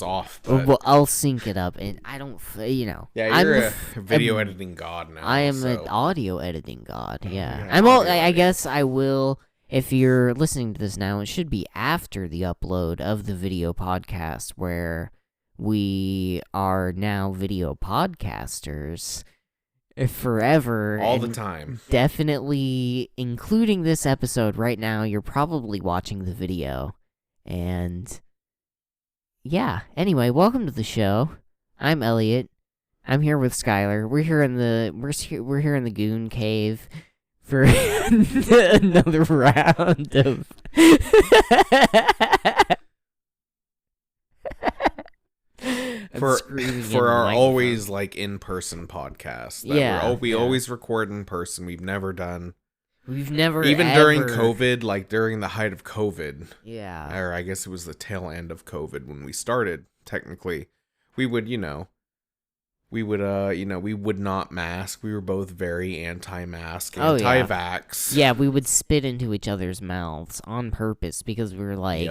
off. But... Well, I'll sync it up, and I don't, you know. Yeah, you're a video editing god now. I am so. an audio editing god. Yeah, yeah, I guess I will. If you're listening to this now, it should be after the upload of the video podcast, where we are now video podcasters forever. All the time. Definitely, including this episode right now, you're probably watching the video. And yeah, anyway, welcome to the show. I'm Elliott. I'm here with Skyler. We're here in the Goon Cave for another round of for our always like in-person podcast. We always record in person. We've never during COVID, like during the height of COVID. Yeah. Or I guess it was the tail end of COVID when we started. Technically, we would not mask. We were both very anti-mask, anti-vax. Yeah, we would spit into each other's mouths on purpose because we were like,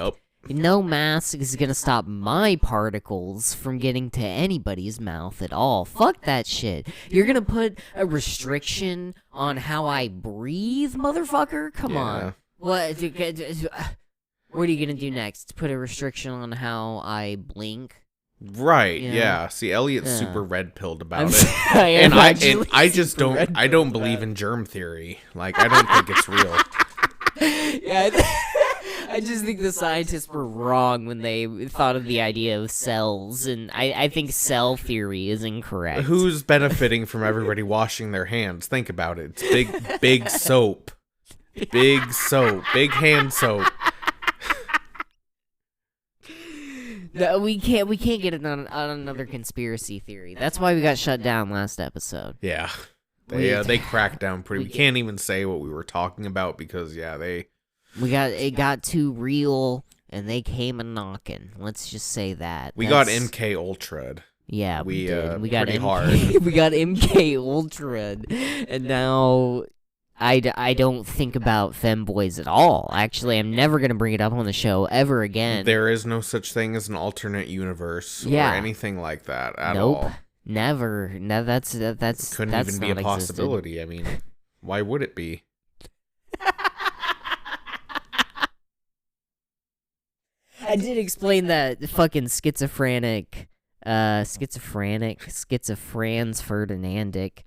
no mask is gonna stop my particles from getting to anybody's mouth at all. Fuck that shit. You're gonna put a restriction on how I breathe, motherfucker? Come on. What are you gonna do next? Put a restriction on how I blink? Right, yeah. See, Elliott's super red-pilled about it. I just don't believe in germ theory. Like, I don't think it's real. I just think the scientists were wrong when they thought of the idea of cells, and I think cell theory is incorrect. Who's benefiting from everybody washing their hands? Think about it. It's big soap. Big soap. Big hand soap. No, we can't get it on another conspiracy theory. That's why we got shut down last episode. Yeah. They cracked down pretty. We can't even say what we were talking about because it got too real and they came a knocking. Let's just say that. We got MK Ultra'd. Yeah, we did. We got pretty hard. We got MK Ultra'd, and now I don't think about femboys at all. Actually, I'm never going to bring it up on the show ever again. There is no such thing as an alternate universe or anything like that at all. Never. No, that's couldn't even be a possibility. I mean, why would it be? I did explain that fucking schizophrenic Franz Ferdinandic,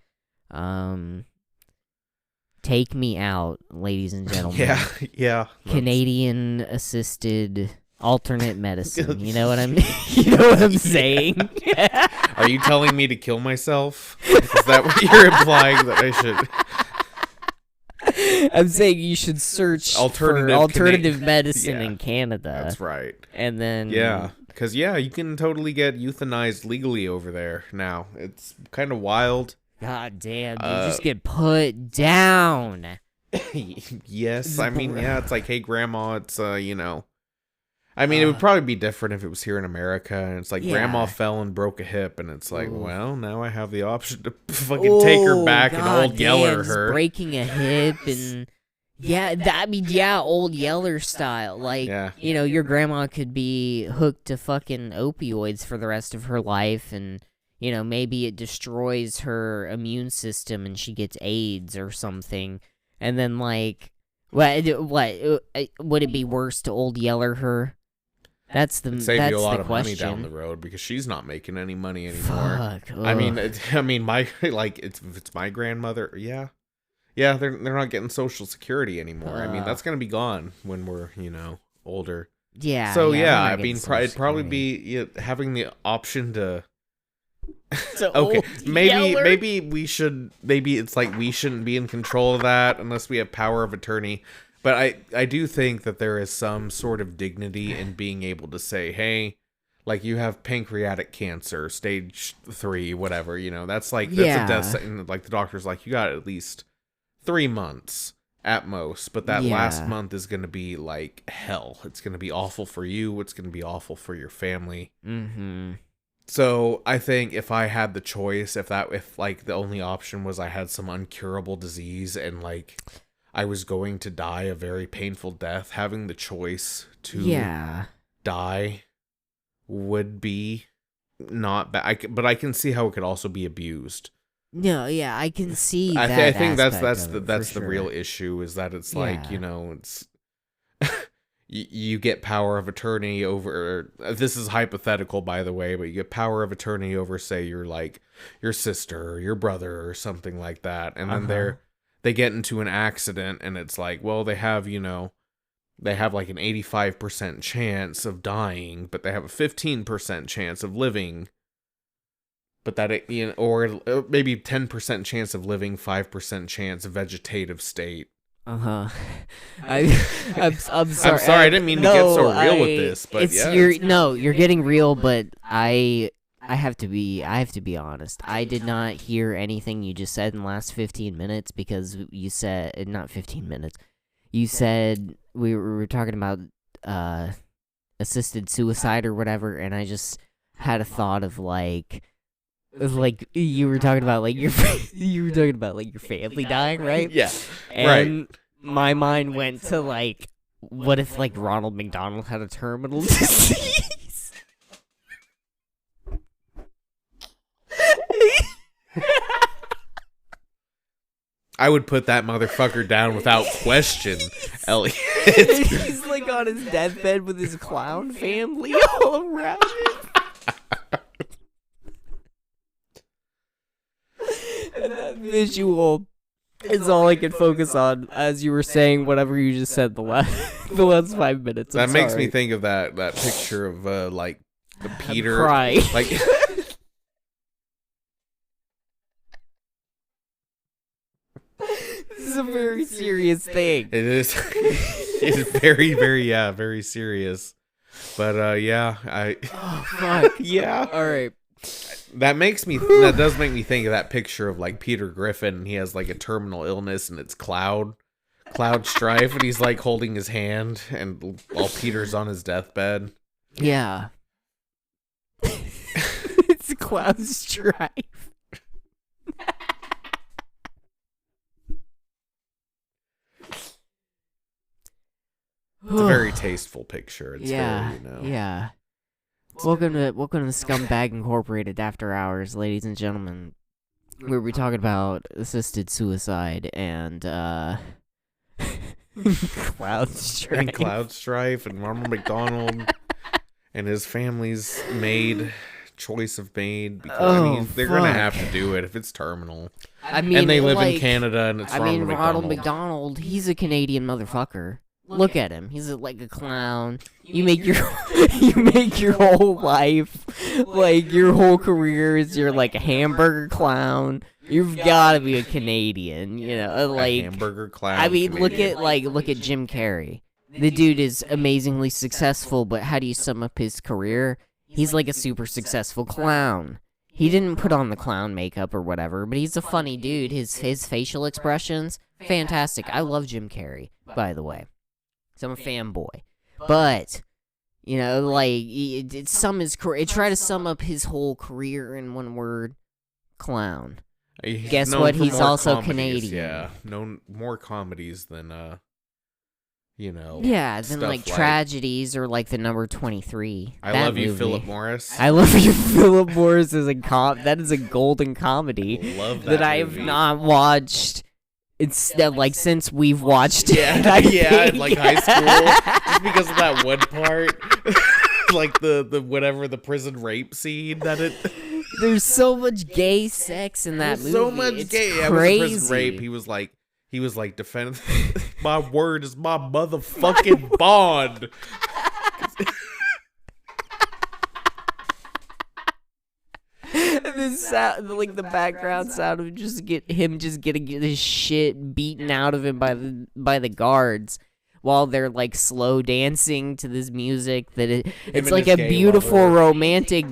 Take Me Out, ladies and gentlemen. Yeah. Canadian assisted alternate medicine. You know what I mean? You know what I'm saying? Are you telling me to kill myself? Is that what you're implying that I should? I'm saying you should search for alternative medicine in Canada. That's right. And then... Yeah, because, you can totally get euthanized legally over there now. It's kind of wild. God damn, you just get put down. Yes, I mean, it's like, hey, grandma, it's, I mean, it would probably be different if it was here in America, and it's like, grandma fell and broke a hip, and it's like, well, now I have the option to fucking take her back and Old Yeller her. Breaking a hip, and Old Yeller style. Like, your grandma could be hooked to fucking opioids for the rest of her life, and, maybe it destroys her immune system, and she gets AIDS or something, and then, like, what would it be worse to Old Yeller her? That's the save you a lot of question. money down the road because she's not making any money anymore. Fuck. I mean, my if it's my grandmother, they're not getting Social Security anymore. I mean, that's gonna be gone when we're older. Yeah. So I mean, it'd probably be having the option to. Okay, maybe we should. Maybe it's like we shouldn't be in control of that unless we have power of attorney. But I do think that there is some sort of dignity in being able to say, hey, like you have pancreatic cancer, stage 3, whatever, that's a death sentence. Like the doctor's like, you got at least 3 months at most, but that last month is going to be like hell. It's going to be awful for you. It's going to be awful for your family. Mm-hmm. So I think if I had the choice, if like the only option was I had some uncurable disease and like I was going to die a very painful death, having the choice to die would be not bad. But I can see how it could also be abused. No, yeah, I can see that. I think that's the sure. real issue, is that it's like, it's you get power of attorney over, this is hypothetical, by the way, but you get power of attorney over, say, your sister or your brother or something like that, and then they get into an accident, and it's like, well, they have like an 85% chance of dying, but they have a 15% chance of living. But that, or maybe 10% chance of living, 5% chance of vegetative state. I'm I'm sorry. sorry, I didn't mean to get so real with this, but you're getting real, but I have to be honest. I did not hear anything you just said in the last 15 minutes, because you said, not 15 minutes. You said we were talking about assisted suicide or whatever, and I just had a thought of like you were talking about like your family dying, right? Yeah. And my mind went to like, what if like Ronald McDonald had a terminal disease? I would put that motherfucker down without question, Elliott. He's like on his deathbed with his clown family all around him. And that visual is all I could focus on as you were saying whatever you just said the last 5 minutes. That makes me think of that picture of like the Peter crying. Like This is a very serious thing. It is. It's very, very, very serious. But oh fuck. Yeah. All right. That does make me think of that picture of like Peter Griffin, and he has like a terminal illness, and it's Cloud Strife, and he's like holding his hand, and while Peter's on his deathbed. Yeah. It's Cloud Strife. It's a very tasteful picture. It's yeah. very, Yeah. Welcome to Scumbag Incorporated After Hours, ladies and gentlemen. Where we're talking about assisted suicide and Cloud Strife. And Cloud Strife and Ronald McDonald and his family's choice of maid. Because, they're gonna have to do it if it's terminal. I mean, and they live in Canada, and it's Ronald McDonald. He's a Canadian motherfucker. Look at him. He's like a clown. You make your whole life, like your whole career is you're like a hamburger clown. You've got to be a Canadian, like a hamburger clown. I mean, Canadian. look at Jim Carrey. The dude is amazingly successful, but how do you sum up his career? He's like a super successful clown. He didn't put on the clown makeup or whatever, but he's a funny dude. His facial expressions, fantastic. I love Jim Carrey, by the way. So I'm a fanboy. But, try to sum up his whole career in one word: clown. Guess what? He's also comedies, Canadian. Yeah, known more comedies than, Yeah, than like tragedies or like the number 23. I Love You, Philip Morris. I Love You, Philip Morris is that is a golden comedy Love that I have not watched. It's like since we've watched it. Yeah, like high school, just because of that one part, like the prison rape scene that it. There's so much gay sex in that movie. So much it's gay. Crazy. It was a prison rape. He was like defending. My word is my motherfucking bond. This sound, like the background sound of just getting his shit beaten out of him by the guards while they're like slow dancing to this music it's like a beautiful romantic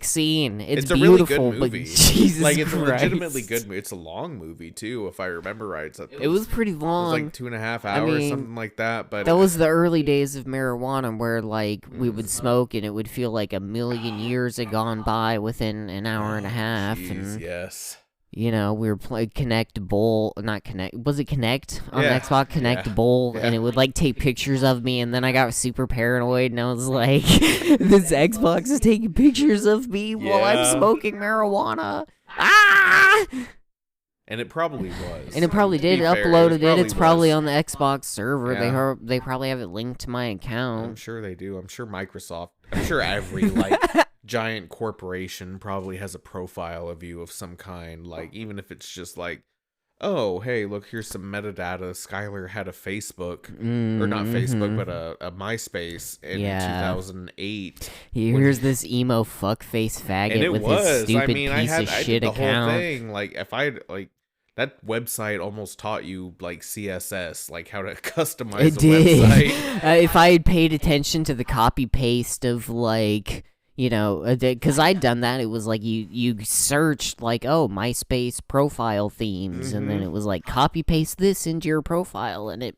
scene. It's a beautiful, really good movie. But Jesus like it's Christ. a legitimately good movie. It's a long movie too, if I remember right. It was pretty long. It was like 2.5 hours, something like that. But that was the early days of marijuana, where like we would smoke and it would feel like a million years had gone by within an hour and a half. Jeez, yes. we were playing Connect Bowl, not Connect, was it Connect on Xbox? Connect Bowl, and it would, like, take pictures of me, and then I got super paranoid, and I was like, this Xbox is taking pictures of me while I'm smoking marijuana. Ah! And it probably was. And it probably did. It uploaded it. It's probably on the Xbox server. Yeah. They probably have it linked to my account. I'm sure they do. I'm sure every, like, giant corporation probably has a profile of you of some kind. Like, even if it's just like, oh, hey, look, here's some metadata. Skyler had a Facebook, or not Facebook, but a MySpace in 2008. Here's this emo fuckface faggot with his stupid piece of shit account. The whole thing. Like, if that website almost taught you, like, CSS, like how to customize a website. If I had paid attention to the copy paste of, like, because I'd done that. It was like you searched, like, oh, MySpace profile themes, and then it was like, copy paste this into your profile, and it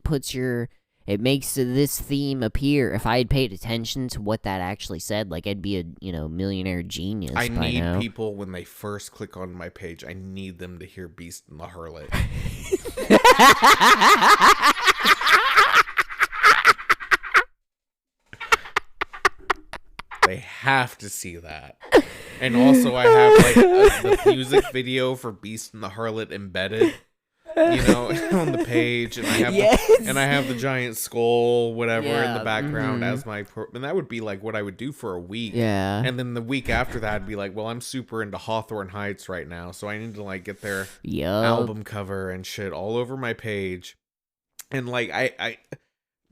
makes this theme appear. If I had paid attention to what that actually said, like, I'd be a millionaire genius. I need people, when they first click on my page, I need them to hear Beast and the Harlot. They have to see that. And also I have, like, the music video for Beast and the Harlot embedded, on the page, and I have the giant skull, whatever, in the background as my and that would be, like, what I would do for a week. Yeah. And then the week after that, I'd be like, well, I'm super into Hawthorne Heights right now, so I need to, like, get their album cover and shit all over my page. And, like,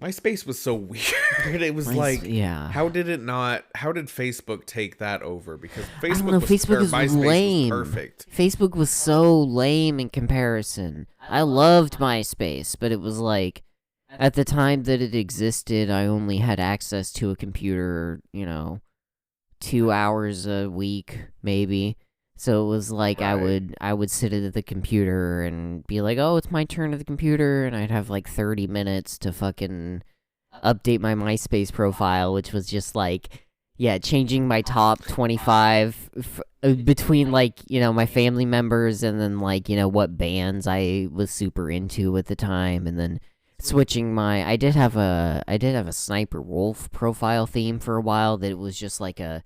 MySpace was so weird. It was how did Facebook take that over? Because Facebook was lame. Was perfect. Facebook was so lame in comparison. I loved MySpace, but it was like, at the time that it existed, I only had access to a computer, 2 hours a week, maybe. So it was like, right. I would sit at the computer and be like, oh, it's my turn at the computer, and I'd have like 30 minutes to fucking update my MySpace profile, which was just like, changing my top 25 between, like, my family members, and then, like, what bands I was super into at the time, and then switching I did have a Sniper Wolf profile theme for a while that was just like a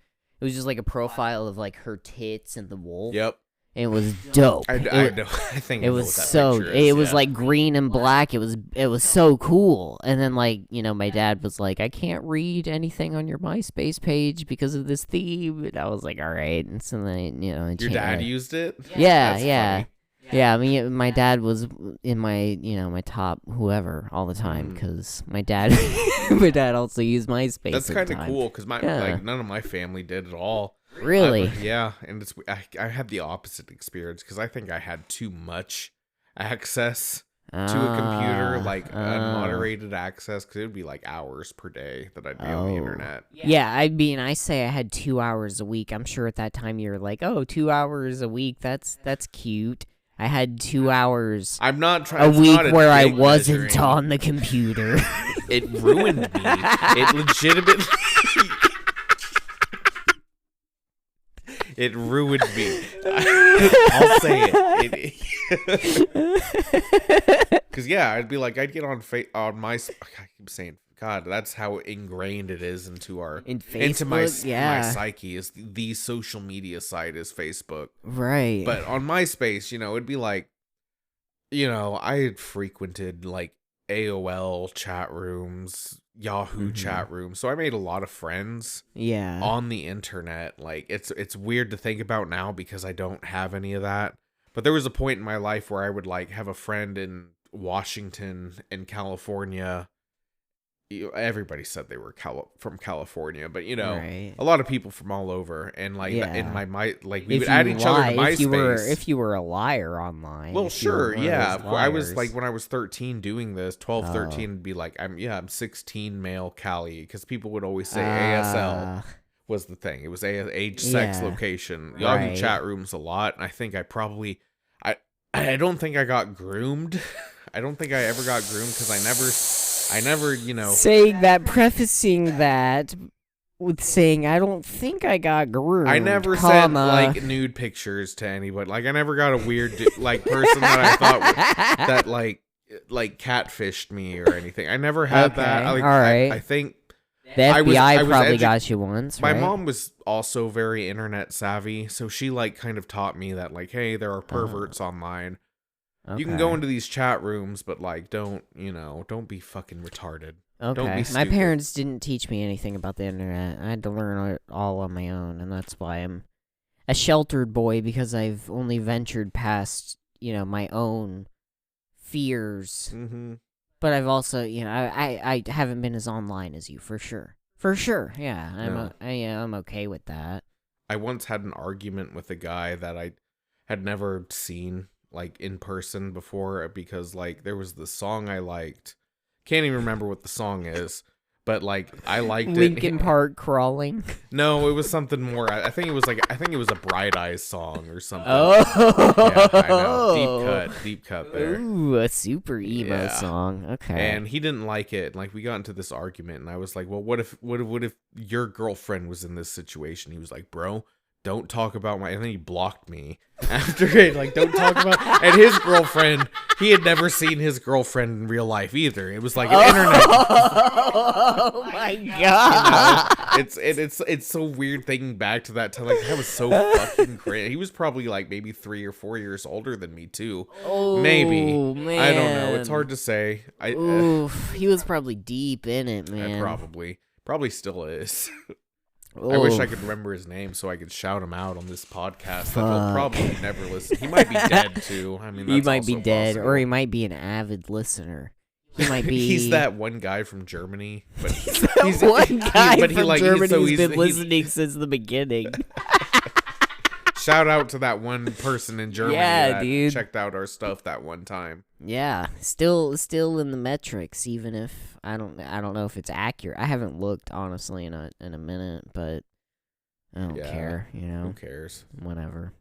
profile of, like, her tits and the wolf. Yep. It was dope. I know. I think it was so. It was like green and black. It was so cool. And then, like, my dad was like, I can't read anything on your MySpace page because of this theme. And I was like, all right. And so then, your dad used it. Yeah, That's funny. Yeah, I mean, my dad was in my, my top whoever all the time, because my dad also used MySpace. That's kind of cool, because like, none of my family did at all. Really? And I had the opposite experience, because I think I had too much access to a computer, like unmoderated access, because it would be like hours per day that I'd be on the internet. Yeah, I mean, I say I had 2 hours a week. I'm sure at that time you were like, oh, 2 hours a week, that's cute. I had 2 hours a week where I wasn't on the computer. It ruined me. It legitimately... It ruined me. I'll say it. Because, I'd be like, I'd get on my... I keep saying... God, that's how ingrained it is into my psyche. Is the social media site is Facebook, right? But on MySpace, it'd be like, I had frequented, like, AOL chat rooms, Yahoo chat rooms, so I made a lot of friends. On the internet, like, it's weird to think about now because I don't have any of that. But there was a point in my life where I would, like, have a friend in Washington and California. Everybody said they were from California, but a lot of people from all over, and like in we would add each other to MySpace. If you were a liar online. Well, sure, I was like, when I was 13 doing this, 12, 13, would be like, I'm 16 male Cali, because people would always say ASL was the thing. It was age, sex, location. Yahoo chat rooms a lot, and I think I don't think I got groomed. I don't think I ever got groomed, because I never, saying that, prefacing that, with saying, I don't think I got groomed. I never sent like nude pictures to anybody. Like I never got a weird like person that I thought that like catfished me or anything. I never had that. Like, all right. I think the FBI probably got you once. My right? mom was also very internet savvy, so she like kind of taught me that like, hey, there are perverts online. Okay. You can go into these chat rooms, but like, don't be fucking retarded. Okay. Don't be my parents didn't teach me anything about the internet. I had to learn it all on my own, and that's why I'm a sheltered boy, because I've only ventured past, my own fears. Mm-hmm. But I've also, I haven't been as online as you, for sure. For sure, yeah. I'm okay with that. I once had an argument with a guy that I had never seen, like, in person before, because, like, there was this song I liked. Can't even remember what the song is, but like I liked it. Linkin Park Crawling. No, it was something more. I think it was a Bright Eyes song or something. Oh, yeah, I know. Deep cut there. Ooh, a super emo song. Okay. And he didn't like it. Like we got into this argument, and I was like, "Well, what if your girlfriend was in this situation?" He was like, "Bro, don't talk about my," and then he blocked me after it. Like, don't talk about, and his girlfriend, he had never seen his girlfriend in real life either. It was like an internet. Oh my god. It's so weird thinking back to that time. Like, that was so fucking crazy. He was probably like maybe 3 or 4 years older than me too. Oh, maybe. Man. I don't know. It's hard to say. Oof, he was probably deep in it, man. Probably still is. I wish I could remember his name so I could shout him out on this podcast. That he'll probably never listen. He might be dead too. I mean, that's he might be dead, possible. or he might be an avid listener. He might be. He's that one guy from Germany, but he's one guy from Germany who's been listening since the beginning. Shout out to that one person in Germany that checked out our stuff that one time. Yeah, still in the metrics, even if I don't know if it's accurate. I haven't looked honestly in a minute, but I don't care. Who cares? Whatever.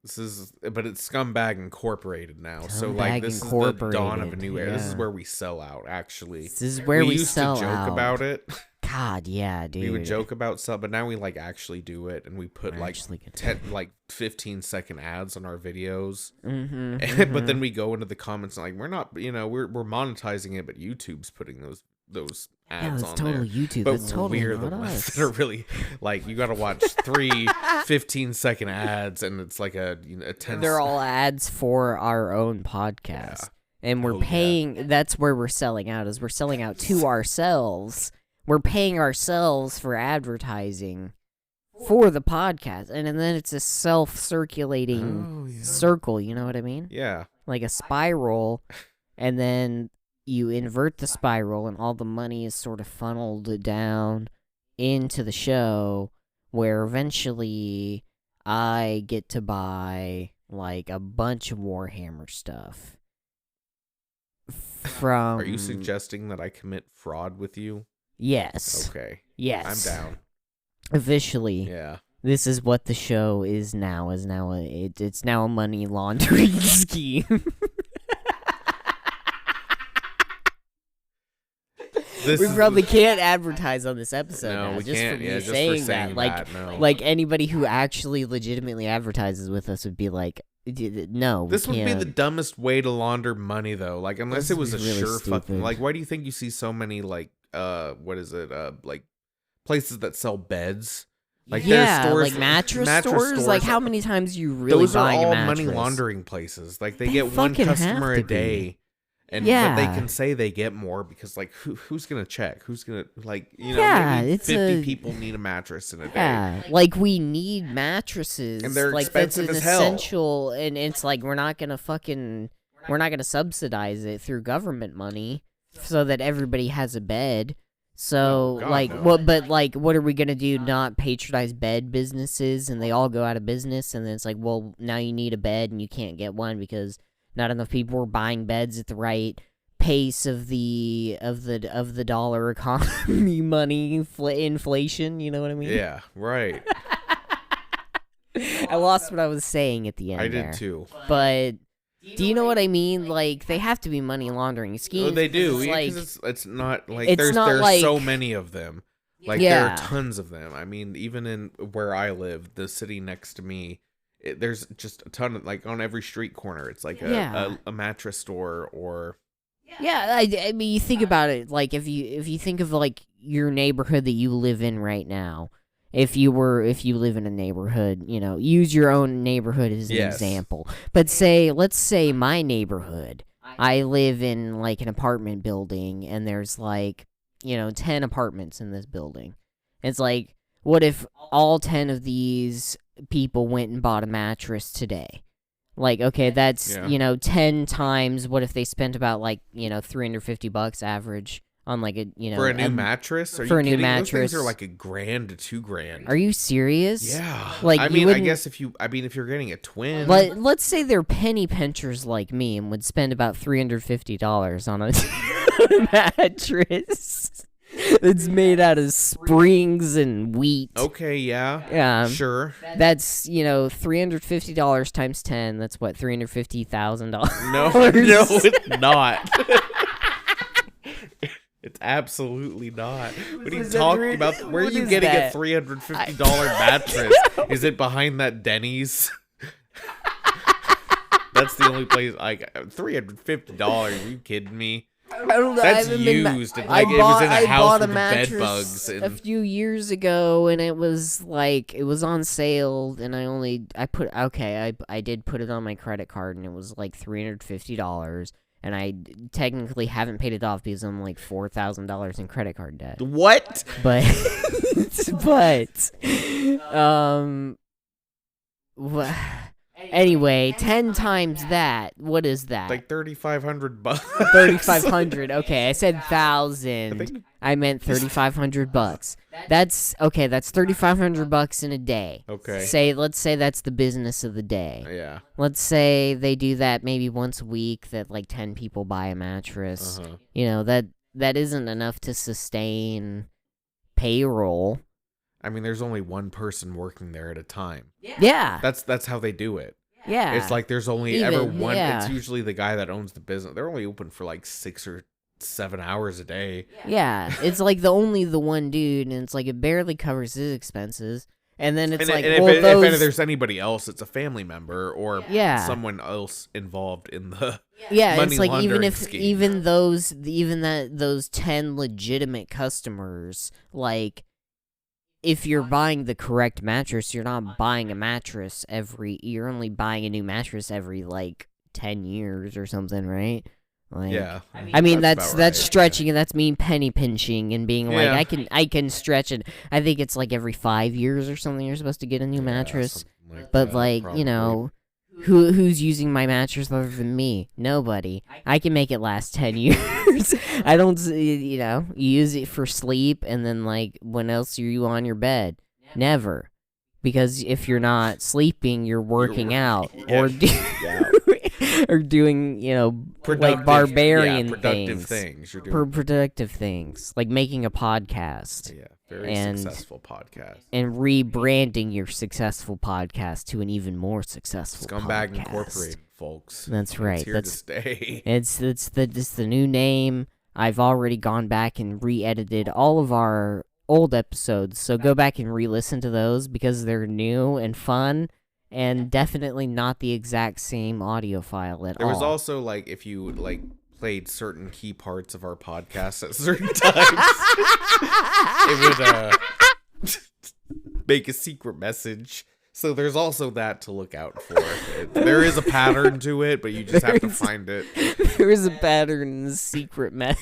But it's Scumbag Incorporated now. So like this is the dawn of a new era. This is where we sell out. Actually, this is where we sell out. We used to joke about it. God, yeah, dude. We would joke about stuff, but now we like actually do it, and we put like 15-second ads on our videos. But then we go into the comments and like we're not, we're monetizing it, but YouTube's putting those ads on totally there. YouTube. But it's totally we're the ones that are really like you got to watch 3 15-second ads, and it's like a 10. They're all ads for our own podcast. Yeah. And we're paying. That's where we're selling out. Is we're selling out to ourselves. We're paying ourselves for advertising for the podcast, and then it's a self-circulating circle, you know what I mean? Yeah. Like a spiral, and then you invert the spiral, and all the money is sort of funneled down into the show, where eventually I get to buy, like, a bunch of Warhammer stuff. Are you suggesting that I commit fraud with you? Yes. Okay. Yes. I'm down. Officially. Yeah. This is what the show is now. It's now a money laundering scheme. We probably can't advertise on this episode. No, now, we just can't. For me just saying for saying that. no. Like anybody who actually legitimately advertises with us would be like, no. This would be the dumbest way to launder money, though. Like, unless it was a really sure fucking. Like, why do you think you see so many like what is it? Like places that sell beds. Like yeah, stores, like mattress stores. Like how many times you really buying a mattress? Those are all money laundering places. Like they get one customer a day. And but they can say they get more because like who's gonna check? Who's gonna maybe it's 50 people need a mattress in a day. Yeah, like we need mattresses. And they're like expensive that's as hell. Essential, and it's like we're not gonna subsidize it through government money so that everybody has a bed. So what are we gonna do? Not patronize bed businesses and they all go out of business, and then it's like, well, now you need a bed and you can't get one because not enough people are buying beds at the right pace of the dollar economy, money, inflation. You know what I mean? Yeah, right. I lost what I was saying at the end. I did too. But do you know what I mean? Like they have to be money laundering schemes. Oh, they do. It's not like there's so many of them. Like, there are tons of them. I mean, even in where I live, the city next to me, there's just a ton of, like, on every street corner, it's like a mattress store or... Yeah, I mean, you think about it, like, if you think of, like, your neighborhood that you live in right now, if you live in a neighborhood, you know, use your own neighborhood as an example. But let's say my neighborhood, I live in, like, an apartment building, and there's, like, you know, 10 apartments in this building. It's like, what if all 10 of these people went and bought a mattress today? Like, okay, that's, you know, 10 times, what if they spent about, like, you know, $350 average on, like, a, you know... For a new mattress? Are for you a new kidding? mattress. Those things are like $1,000 to $2,000. Are you serious? Yeah. Like, I mean, I guess if you're getting a twin... Let's say they're penny pinchers like me and would spend about $350 on a mattress. It's made out of springs and wheat. Okay, yeah. Yeah. Sure. That's, you know, $350 times 10. That's what, $350,000? No, it's not. It's absolutely not. What are you talking about? Where are you getting a $350 mattress? Is it behind that Denny's? That's the only place. Like, $350. Are you kidding me? I don't know. That's used. It was in a house with bed bugs. A few years ago, and it was like it was on sale, and I did put it on my credit card, and it was like $350, and I technically haven't paid it off because I'm like $4,000 in credit card debt. What? But Anyway, 10 times that. What is that? Like $3,500. $3,500. Okay, I said 1,000. I meant $3,500. That's okay. That's $3,500 in a day. Okay. Let's say that's the business of the day. Yeah. Let's say they do that maybe once a week. That like 10 people buy a mattress. You know that isn't enough to sustain payroll. I mean, there's only one person working there at a time. Yeah. That's how they do it. Yeah. It's like there's only ever one. Yeah. It's usually the guy that owns the business. They're only open for like 6 or 7 hours a day. Yeah. It's like only the one dude, and it's like it barely covers his expenses. And then it's if there's anybody else, it's a family member or someone else involved in the money it's like laundering those 10 legitimate customers, like, if you're buying the correct mattress, you're not buying a mattress you're only buying a new mattress every, like, 10 years or something, right? Like, yeah. I mean, that's stretching, and that's me penny pinching and being like, I can stretch it. I think it's, like, every 5 years or something you're supposed to get a new mattress. But, like, probably. You know... Who's using my mattress other than me? Nobody. I can make it last 10 years. I don't, you know, you use it for sleep, and then, like, when else are you on your bed? Never. Because if you're not sleeping, you're working out. Or or doing, you know, like barbarian things. You're doing productive things. Like making a podcast. Yeah. Very successful podcast. And rebranding your successful podcast to an even more successful Scumbag podcast. Incorporated, folks. That's right. It's here to stay. It's the new name. I've already gone back and re-edited all of our old episodes, so go back and re-listen to those because they're new and fun and definitely not the exact same audio file at all. There was also, like, if you, like, played certain key parts of our podcast at certain times, it would make a secret message. So there's also that to look out for. There is a pattern to it, but you just have to find it. There is a pattern in the secret message.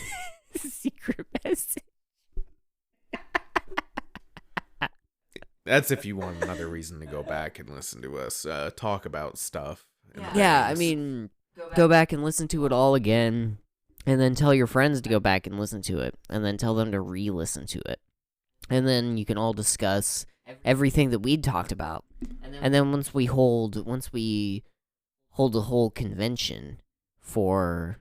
That's if you want another reason to go back and listen to us talk about stuff. Yeah, I mean, go back and listen to it all again, and then tell your friends to go back and listen to it, and then tell them to re-listen to it. And then you can all discuss everything that we'd talked about. And then once we hold a whole convention for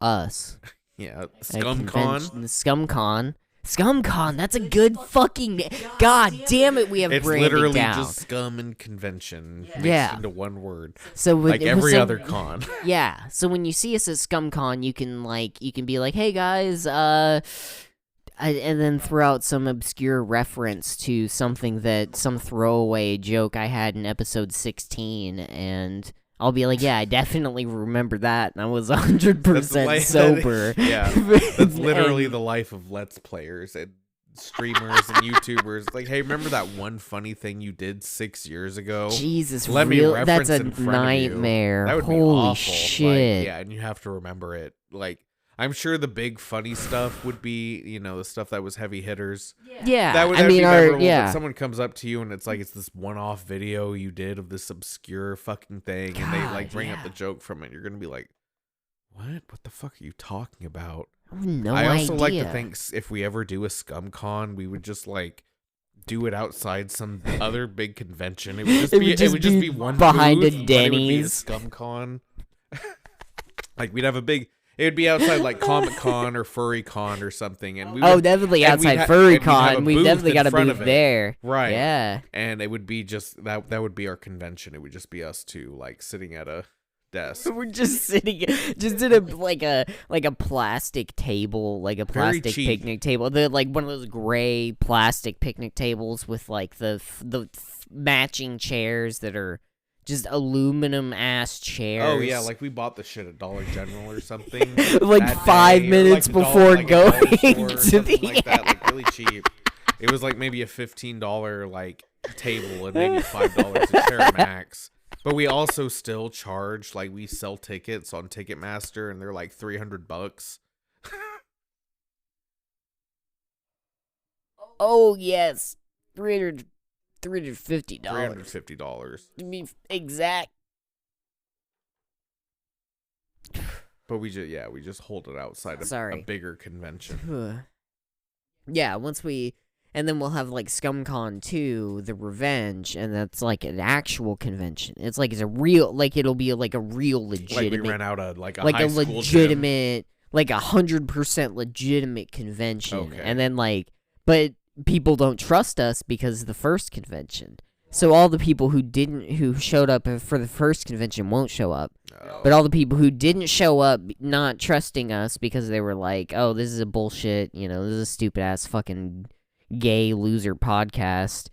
us. Yeah, ScumCon. ScumCon, that's a good fucking name. God damn it, we have it's branding literally down. Just scum and convention mixed into one word. So like every other con. Yeah. So when you see us at ScumCon, you can be like, "Hey guys, and then throw out some obscure reference to something some throwaway joke I had in episode 16, and I'll be like, yeah, I definitely remember that, and I was 100% sober. Yeah, that's literally the life of Let's Players and streamers and YouTubers. Like, hey, remember that one funny thing you did 6 years ago? Jesus, let me reference that's a in front nightmare. Of you. That would Holy be awful. shit. Like, yeah, and you have to remember it. Like, I'm sure the big funny stuff would be, the stuff that was heavy hitters. Yeah, that would be memorable. But someone comes up to you and it's like it's this one-off video you did of this obscure fucking thing, and they like bring up the joke from it. You're gonna be like, "What? What the fuck are you talking about?" I also like to think if we ever do a ScumCon, we would just like do it outside some other big convention. It would just be one behind booth, a Denny's ScumCon. Like we'd have a big. It would be outside like Comic Con or Furry Con or something, and we would, definitely outside Furry Con. We definitely got a booth there, right? Yeah, and it would be just that would be our convention. It would just be us two, like sitting at a desk. We're just sitting, just in a plastic table, like a plastic picnic table. The like one of those gray plastic picnic tables with like the matching chairs that are. Just aluminum ass chairs. Oh yeah, like we bought the shit at Dollar General or something. Like 5 minutes before going to the like that, like really cheap. It was like maybe a $15 like table and maybe $5 a chair max. But we also still charge, like we sell tickets on Ticketmaster and they're like $300. Oh yes, $350. $350. To be exact. But we just hold it outside of a bigger convention. Yeah, and then we'll have like ScumCon 2, the Revenge, and that's like an actual convention. It's like it'll be like a real legitimate. Like we rent out a high school legitimate, gym. Like 100% legitimate convention, okay. And then but people don't trust us because of the first convention. So all the people who showed up for the first convention won't show up. Oh. But all the people who didn't show up not trusting us because they were like, "Oh, this is a bullshit, this is a stupid ass fucking gay loser podcast."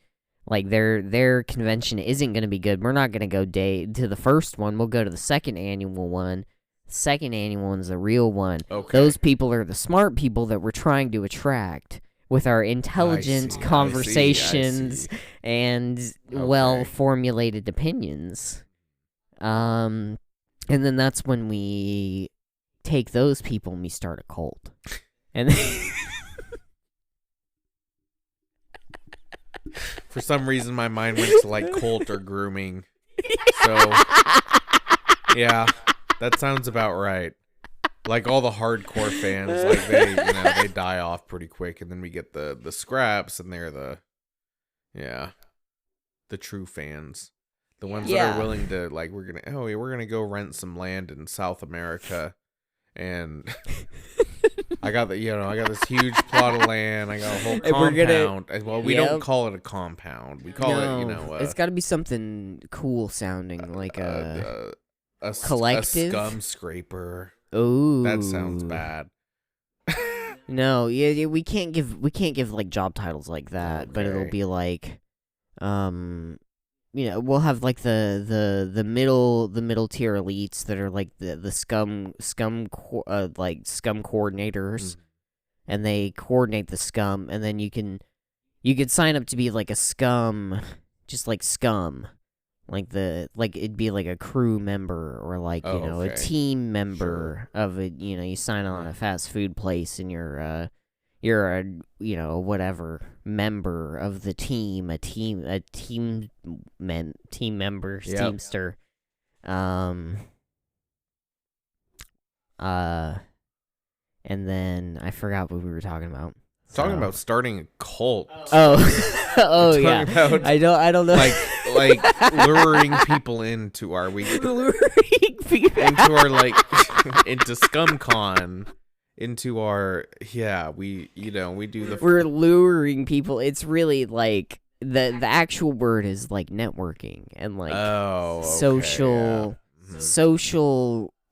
Like their convention isn't going to be good. We're not going to go to the first one. We'll go to the second annual one. The second annual one's the real one. Okay. Those people are the smart people that we're trying to attract with our intelligent conversations and well-formulated opinions. And then that's when we take those people and we start a cult. And for some reason my mind went to like cult or grooming. So yeah, that sounds about right. Like all the hardcore fans, like they die off pretty quick, and then we get the scraps, and they're the true fans, the ones that are willing to like we're gonna go rent some land in South America, and I got this huge plot of land, I got a whole compound. We don't call it a compound, we call it it's got to be something cool sounding, like a collective, a scum scraper. Oh, that sounds bad. No, we can't give like job titles like that, okay. But it'll be like, we'll have like the middle tier elites that are like the scum coordinators, and they coordinate the scum, and then you could sign up to be like a scum, just like scum. Like it'd be like a crew member or like, a team member of it. You sign on a fast food place and you're a, whatever member of the team, team member, teamster. And then I forgot what we were talking about. Talking about starting a cult. Oh yeah. I don't know. Like luring people into our into our into ScumCon, into our we do the we're luring people. It's really like the actual word is like networking and like social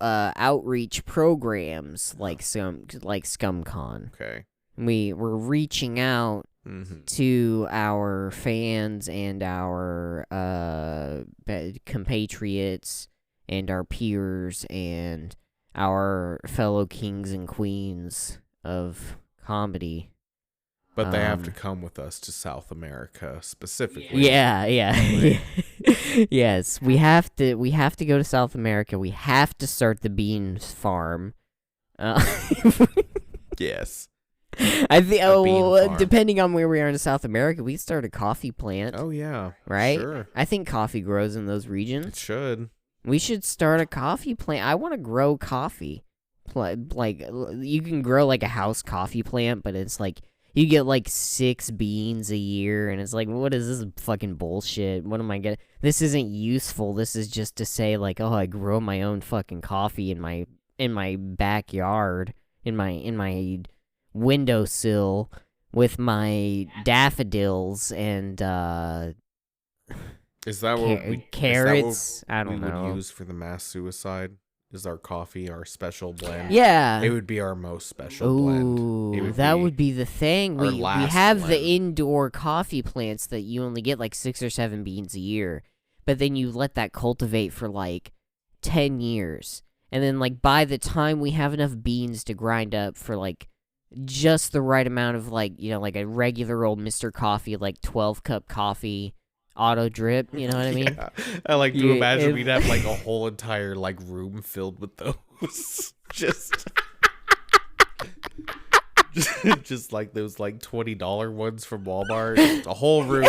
outreach programs like ScumCon. Okay. We're reaching out to our fans and our compatriots and our peers and our fellow kings and queens of comedy. But they have to come with us to South America specifically. Yeah. Yes, we have to go to South America. We have to start the beans farm. Yes. I think. Depending on where we are in South America, we start a coffee plant. Oh yeah, right. Sure. I think coffee grows in those regions. It should. We should start a coffee plant. I want to grow coffee. Like you can grow like a house coffee plant, but it's like you get like 6 beans a year, and it's like, what is this fucking bullshit? What am I getting? This isn't useful. This is just to say like, oh, I grow my own fucking coffee in my backyard, in my windowsill with my daffodils and is that what carrots? I don't know. Would use for the mass suicide? Is our coffee our special blend? Yeah, it would be our most special blend. That would be the thing. We have the indoor coffee plants that you only get like 6 or 7 beans a year, but then you let that cultivate for like 10 years, and then like by the time we have enough beans to grind up for like just the right amount of like, you know, like a regular old Mr. Coffee, like 12-cup coffee. Auto drip, you know what I mean? Yeah. I like to imagine we'd have like a whole entire like room filled with those. just like those like $20 ones from Walmart. A whole room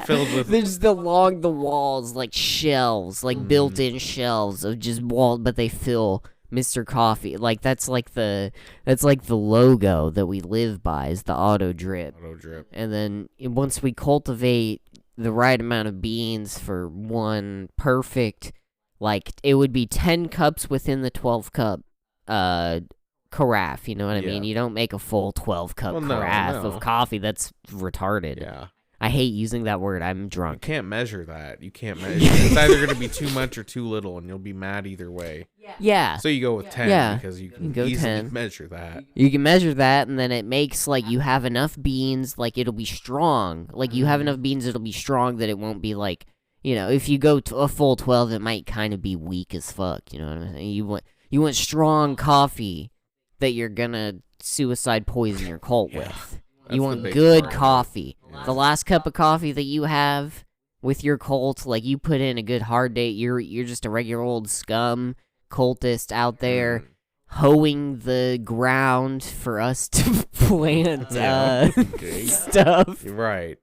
filled with. There's along the walls like shelves, like built-in shelves of just but they fill Mr. Coffee. Like that's like the logo that we live by is the auto drip. And then once we cultivate the right amount of beans for one perfect, like it would be 10 cups within the 12-cup carafe, you know what I mean? You don't make a full 12-cup carafe of coffee. That's retarded. Yeah. I hate using that word. I'm drunk. You can't measure that. You can't measure. It's either going to be too much or too little, and you'll be mad either way. Yeah. So you go with 10 because you can easily 10. measure that. You can measure that, and then it makes like you have enough beans, like it'll be strong. Like you have enough beans, it'll be strong that it won't be like, you know, if you go to a full 12, it might kind of be weak as fuck. You know what I'm saying? You want strong coffee that you're gonna suicide poison your cult with. You want good coffee. Yeah. The last cup of coffee that you have with your cult, like you put in a good hard day. You're just a regular old scum cultist out there hoeing the ground for us to plant stuff. You're right.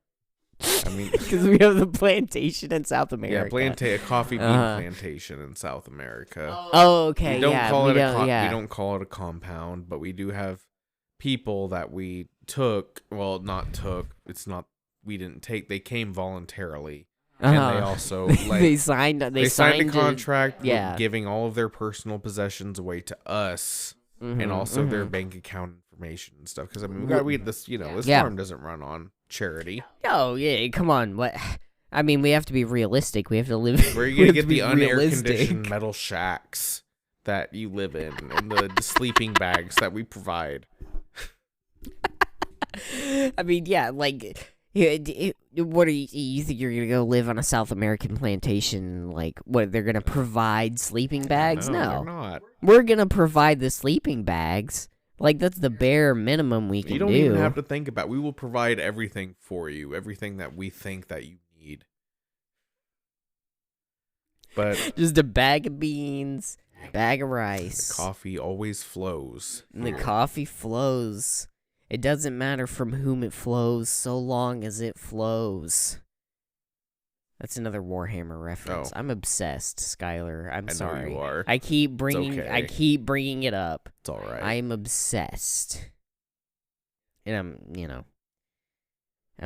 I mean, because we have the plantation in South America. Yeah, a coffee bean plantation in South America. Oh, okay. We don't call it we don't call it a compound, but we do have people that we took. Well, not took. It's not. We didn't take. They came voluntarily, and they also like they signed a contract, giving all of their personal possessions away to us, and also their bank account information and stuff. Because I mean, this farm doesn't run on charity. Oh yeah, come on. What? I mean, we have to be realistic. We have to live. Where are you gonna get the unair-conditioned metal shacks that you live in, and the sleeping bags that we provide? I mean, yeah, like, what you think you're gonna go live on a South American plantation? Like, what, they're gonna provide sleeping bags? No, they're not. We're gonna provide the sleeping bags. Like, that's the bare minimum we can do. You don't even have to think about it. We will provide everything for you, everything that we think that you need. But just a bag of beans, bag of rice. The coffee always flows. The coffee flows. It doesn't matter from whom it flows, so long as it flows. That's another Warhammer reference. I'm obsessed, Skyler. I'm sorry. You are. I keep bringing it up. It's all right. I'm obsessed, and I'm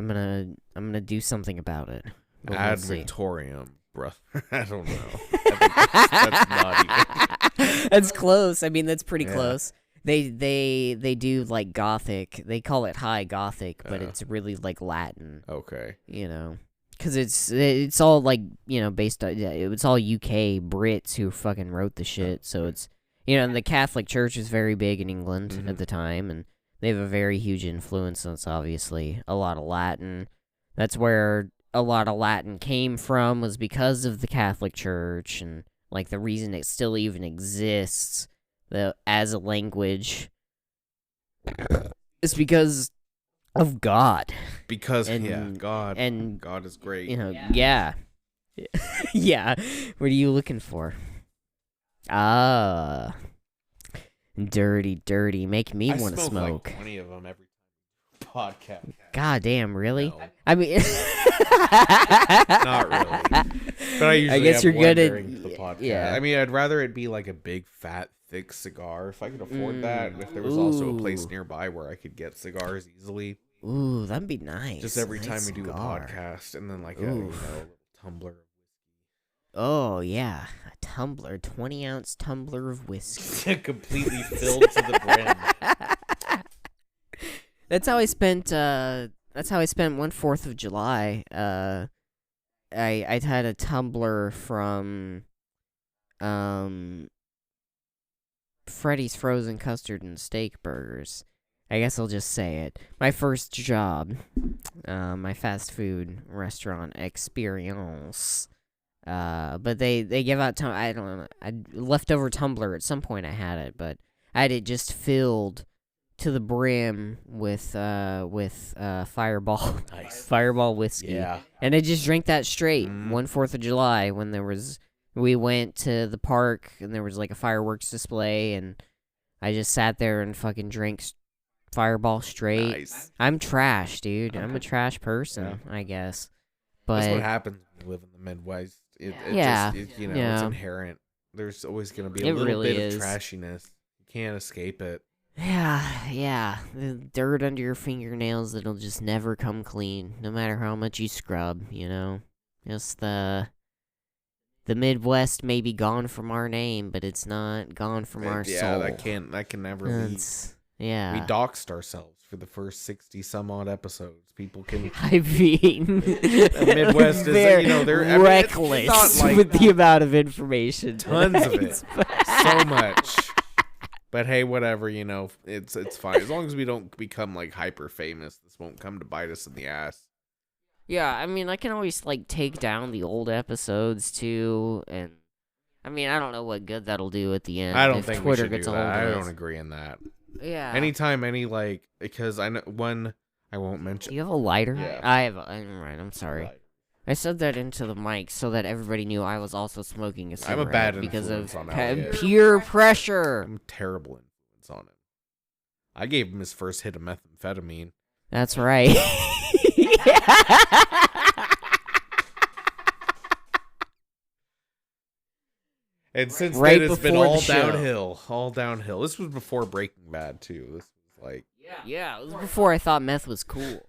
gonna do something about it. Ad Victorium, bruh. I don't know. That's not even. That's close. I mean, that's pretty close. They do like Gothic. They call it High Gothic, but it's really like Latin. Okay. You know, because it's all like, you know, based on it's all UK Brits who fucking wrote the shit. So it's, you know, and the Catholic Church is very big in England at the time, and They have a very huge influence on us, obviously. A lot of Latin. That's where a lot of Latin came from, was because of the Catholic Church, and, like, the reason it still even exists as a language is because of God. Because, God. And God is great. Yeah. Yeah. What are you looking for? Dirty. Make me want to smoke. Like 20 of them every podcast. God damn, really? No. I mean, not really. But I guess you're good at the podcast. Yeah. I mean, I'd rather it be like a big, fat, thick cigar if I could afford that. If there was also a place nearby where I could get cigars easily. Ooh, that'd be nice. Just every time we do a podcast, and then like a little tumbler. Oh yeah, a tumbler, 20-ounce tumbler of whiskey, completely filled to the brim. That's how I spent. That's how I spent 1/4 of July. I had a tumbler from, Freddy's Frozen Custard and Steak Burgers. I guess I'll just say it. My first job, my fast food restaurant experience. But they give out I don't know, leftover tumbler. At some point I had it, but I had it just filled to the brim with Fireball. Nice. Fireball whiskey. Yeah. And I just drank that straight. 1/4 of July when we went to the park and there was like a fireworks display, and I just sat there and fucking drank Fireball straight. Nice. I'm trash, dude. I'm a trash person, I guess. But that's what happens when you live in the Midwest. It's inherent. There's always going to be a little bit of trashiness. You can't escape it. Yeah. The dirt under your fingernails that'll just never come clean, no matter how much you scrub, Just the Midwest may be gone from our name, but it's not gone from our soul. Yeah, that can never leave. Yeah. We doxed ourselves for the first 60 some odd episodes. People can. I mean, the Midwest is, they're reckless with the amount of information. Tons of it. So much. But hey, whatever, it's fine. As long as we don't become like hyper famous, this won't come to bite us in the ass. Yeah, I mean, I can always like take down the old episodes too, and I mean, I don't know what good that'll do at the end. I don't think Twitter we should gets do that. I of don't agree in that. Yeah. Anytime because I know one I won't mention. Do you have a lighter? Yeah. I'm sorry. Right. I said that into the mic so that everybody knew I was also smoking a cigarette. I'm a bad because of on Elliott. Peer pressure. I'm a terrible influence on him. I gave him his first hit of methamphetamine. That's right. And since then, it's been all downhill. All downhill. This was before Breaking Bad, too. This was like... Yeah, it was before I thought meth was cool.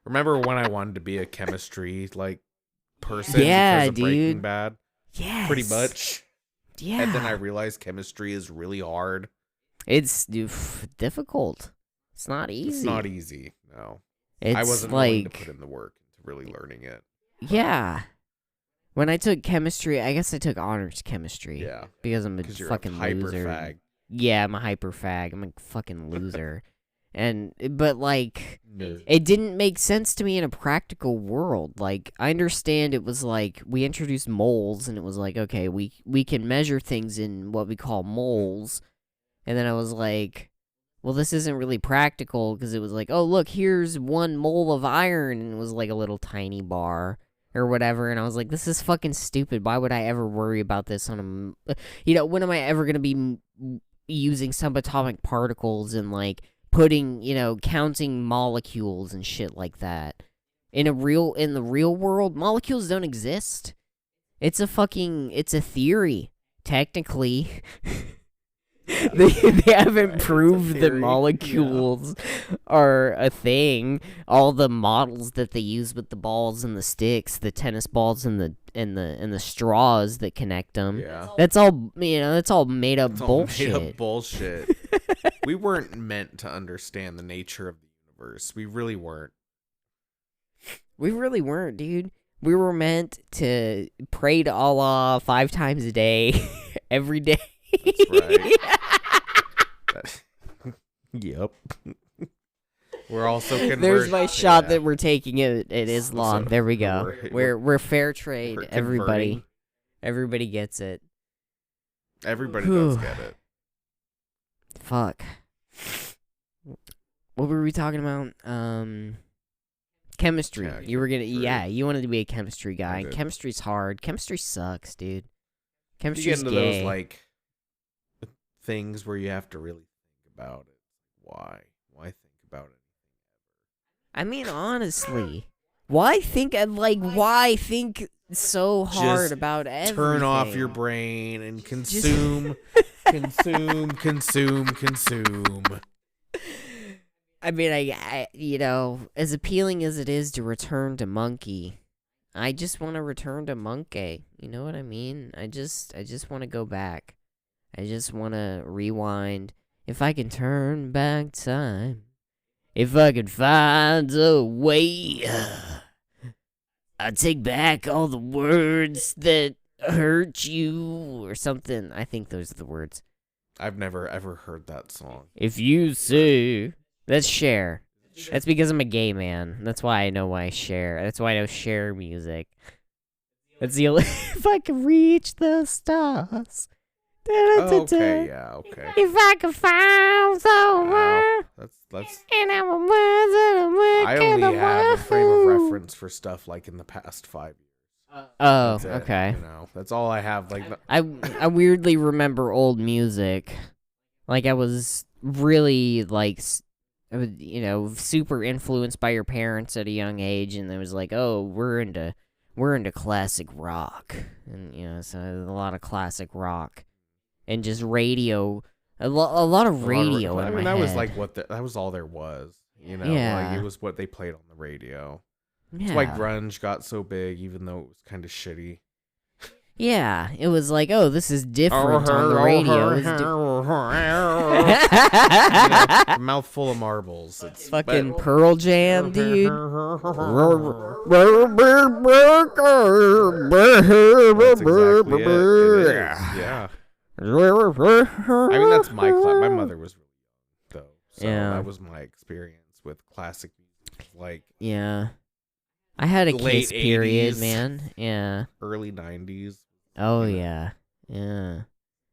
Remember when I wanted to be a chemistry, person because of Breaking Bad? Yes. Pretty much. Yeah. And then I realized chemistry is really hard. It's difficult. It's not easy. It's not easy, no. It's I wasn't willing to put in the work into really learning it. Yeah. When I took chemistry, I guess I took honors chemistry. Yeah. Because I'm a fucking loser. Fag. Yeah, I'm a hyper fag. I'm a fucking loser. But no. It didn't make sense to me in a practical world. Like, I understand it was like, we introduced moles, and it was like, okay, we can measure things in what we call moles. And then I was like, well, this isn't really practical, because it was like, oh, look, here's 1 mole of iron, and it was like a little tiny bar, or whatever, and I was like, this is fucking stupid. Why would I ever worry about this on a, when am I ever going to be using subatomic particles and, putting, counting molecules and shit like that? In the real world, molecules don't exist. It's a theory, technically. They haven't proved that molecules are a thing. All the models that they use with the balls and the sticks, the tennis balls and the straws that connect them. Yeah. That's all that's all made up bullshit. Made up bullshit. We weren't meant to understand the nature of the universe. We really weren't. We really weren't, dude. We were meant to pray to Allah 5 times a day, every day. That's right. Yep. We're also converting. There's my shot that we're taking it. It is long. There we go. We're fair trade. Everybody gets it. Everybody does get it. Fuck. What were we talking about? Chemistry. Yeah, you wanted to be a chemistry guy. Chemistry's hard. Chemistry sucks, dude. Chemistry's you get into gay. those like things where you have to really think about it. Why think about it? I mean, honestly, why think so hard Just about everything? Turn off your brain and consume, consume. I mean, I as appealing as it is to return to Monkey, I just want to return to Monkey. You know what I mean? I just want to go back. I just want to rewind. If I can turn back time, if I could find a way, I'd take back all the words that hurt you, or something. I think those are the words. I've never ever heard that song. If you say... That's Cher. That's because I'm a gay man. That's why I know why I Cher. That's why I know Cher music. That's the only... If I could reach the stars... Okay, yeah, okay. If I could find somewhere... That's... And our words and I only have a frame of reference for stuff like in the past 5 years. Oh, That's it, okay. That's all I have. Like I weirdly remember old music. Like, I was really, like, super influenced by your parents at a young age, and it was like, oh, we're into classic rock. And, so a lot of classic rock. And just radio... A lot of radio in my that head. was like that was all there was, Yeah. Like it was what they played on the radio. Yeah. That's why grunge got so big, even though it was kind of shitty. Yeah, it was like, oh, this is different on the radio. A mouthful of marbles. It's fucking Pearl Jam, dude. That's exactly it. Yeah. I mean, that's my my mother was really young, though. So that was my experience with classic music. Like, yeah. I had a late Kiss period, 80s, man. Yeah. Early 90s. Oh, yeah. Yeah.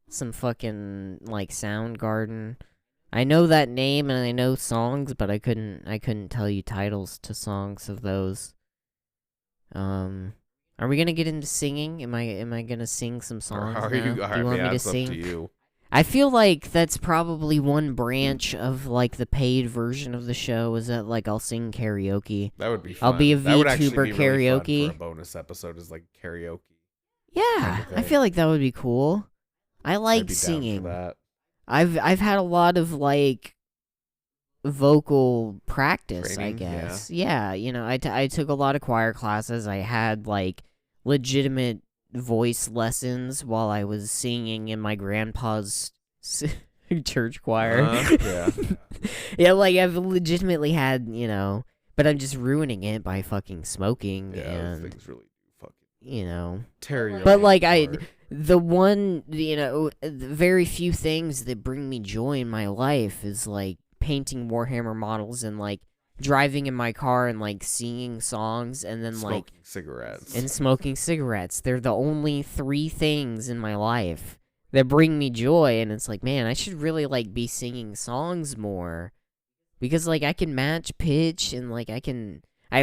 Some fucking, like, Soundgarden. I know that name and I know songs, but I couldn't tell you titles to songs of those. Are we gonna get into singing? Am I gonna sing some songs now? Do you want me to sing? Up to you. I feel like that's probably one branch of like the paid version of the show is that like I'll sing karaoke. That would be fun. I'll be a VTuber that would actually be karaoke. Really fun for a bonus episode is like karaoke. Yeah, I feel like that would be cool. I like singing. I've had a lot of like vocal practice, training, I guess. Yeah, I took a lot of choir classes. I had like legitimate voice lessons while I was singing in my grandpa's church choir. Yeah. Yeah, like I've legitimately had, but I'm just ruining it by fucking smoking and things really fucking tear your but like apart. the very few things that bring me joy in my life is like painting Warhammer models and like driving in my car and like singing songs and then smoking cigarettes. And smoking cigarettes. They're the only 3 things in my life that bring me joy, and it's like, man, I should really like be singing songs more because like I can match pitch and like I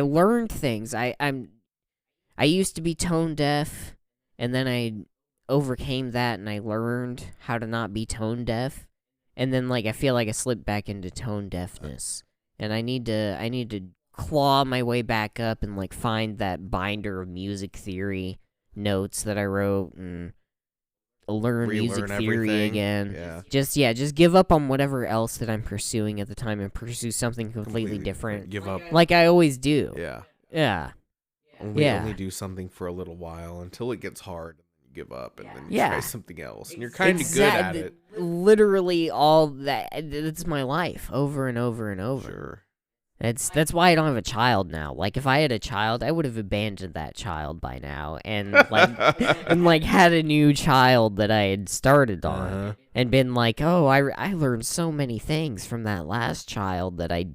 learned things. I used to be tone deaf and then I overcame that and I learned how to not be tone deaf, and then like I feel like I slipped back into tone deafness. And I need to claw my way back up and like find that binder of music theory notes that I wrote and learn music theory everything. again. Yeah. Just give up on whatever else that I'm pursuing at the time and pursue something completely different. Give up. Like I always do. Yeah. Yeah. Only do something for a little while until it gets hard. Give up and then you try something else, and you're kind of good at it. Literally all that's my life over and over and over. Sure. That's why I don't have a child now. Like, if I had a child, I would have abandoned that child by now, and like had a new child that I had started on, and been like, oh, I learned so many things from that last child that I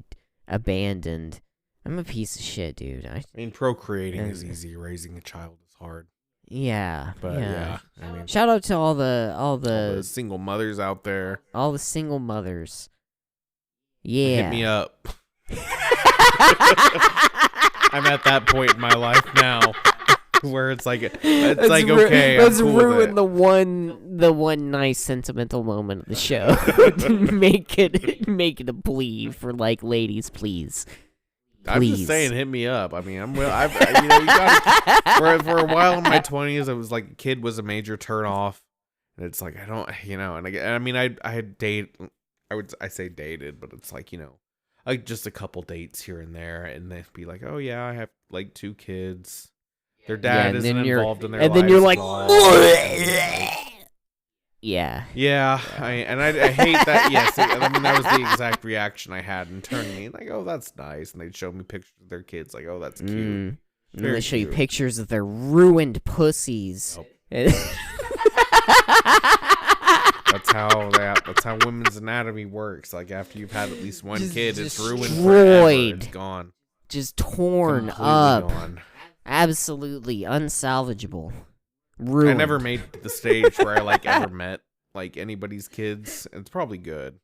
abandoned. I'm a piece of shit, dude. I mean, procreating is easy. Raising a child is hard. Yeah, but yeah. I mean, shout out to all the single mothers out there. All the single mothers. Yeah, hit me up. I'm at that point in my life now where it's like okay, let's cool ruin the one nice sentimental moment of the show. make it a plea for like, ladies, please. I'm just saying, hit me up. I mean, you gotta, for a while in my 20s, it was like kid was a major turn off, and it's like I don't, I mean, I had I say dated, but it's like, like just a couple dates here and there, and they'd be like, oh yeah, I have like 2 kids. Their dad isn't involved in their lives. And then you're like, yeah. I hate that. Yes, I mean, that was the exact reaction I had internally. Like, oh, that's nice, and they'd show me pictures of their kids. Like, oh, that's cute. And they show you pictures of their ruined pussies. Nope. That's how women's anatomy works. Like, after you've had at least one kid, it's ruined forever. It's gone. Just torn up. Gone. Absolutely unsalvageable. Ruined. I never made the stage where I ever met anybody's kids. It's probably good.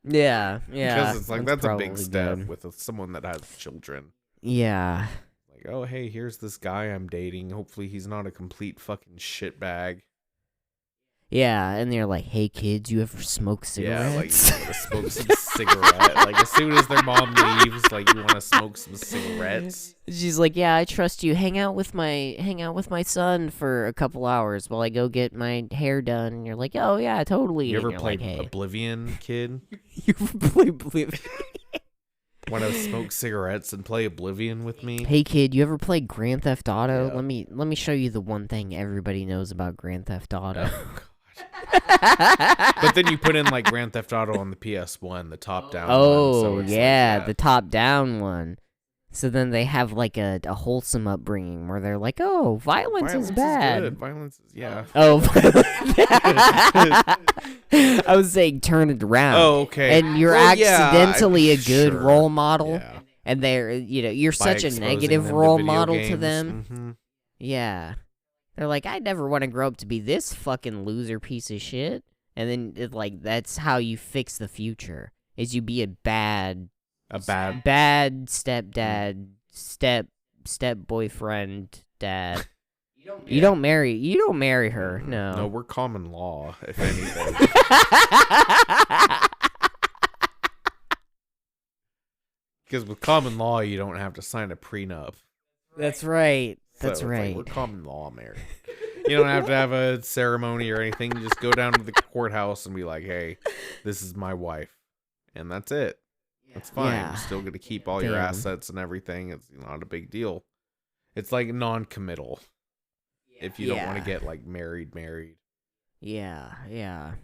Yeah. Because it's like that's a big step with someone that has children. Yeah. Like, oh hey, here's this guy I'm dating. Hopefully he's not a complete fucking shitbag. Yeah, and they're like, hey kids, you ever smoke cigarettes? Yeah, you want to smoke some cigarette. As soon as their mom leaves, you want to smoke some cigarettes. She's like, yeah, I trust you. Hang out with my son for a couple hours while I go get my hair done. And you're like, oh yeah, totally. You ever played Oblivion, kid? You ever play Oblivion? Want to smoke cigarettes and play Oblivion with me? Hey kid, you ever played Grand Theft Auto? Yeah. Let me show you the one thing everybody knows about Grand Theft Auto. But then you put in Grand Theft Auto on the PS1, the top down one. So yeah, the top down one. So then they have a wholesome upbringing where they're like, oh, violence is bad. Is good. Violence is, yeah. Oh, I was saying turn it around. Oh, okay. And you're accidentally a good role model. Yeah. And they're, you're such a negative role model to them. Mm-hmm. Yeah. They're like, I never want to grow up to be this fucking loser piece of shit. And then that's how you fix the future. Is you be a bad stepdad, step boyfriend dad. You don't marry her. No. No, we're common law, if anything. Because with common law, you don't have to sign a prenup. That's right. We're common law married. You don't have to have a ceremony or anything. You just go down to the courthouse and be like, hey, this is my wife. And that's it. That's fine. Yeah. You're still going to keep all your assets and everything. It's not a big deal. It's non-committal. If you don't want to get married. Yeah.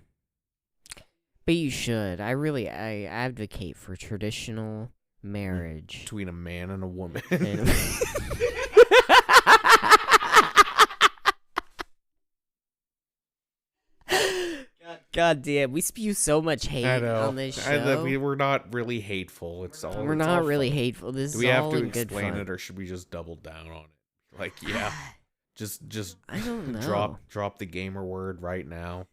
But you should. I advocate for traditional marriage. Between a man and a woman. God damn, we spew so much hate on this show. We're not really hateful. We're not really hateful. Do we have to explain it, or should we just double down on it? Just I don't know. Drop the gamer word right now.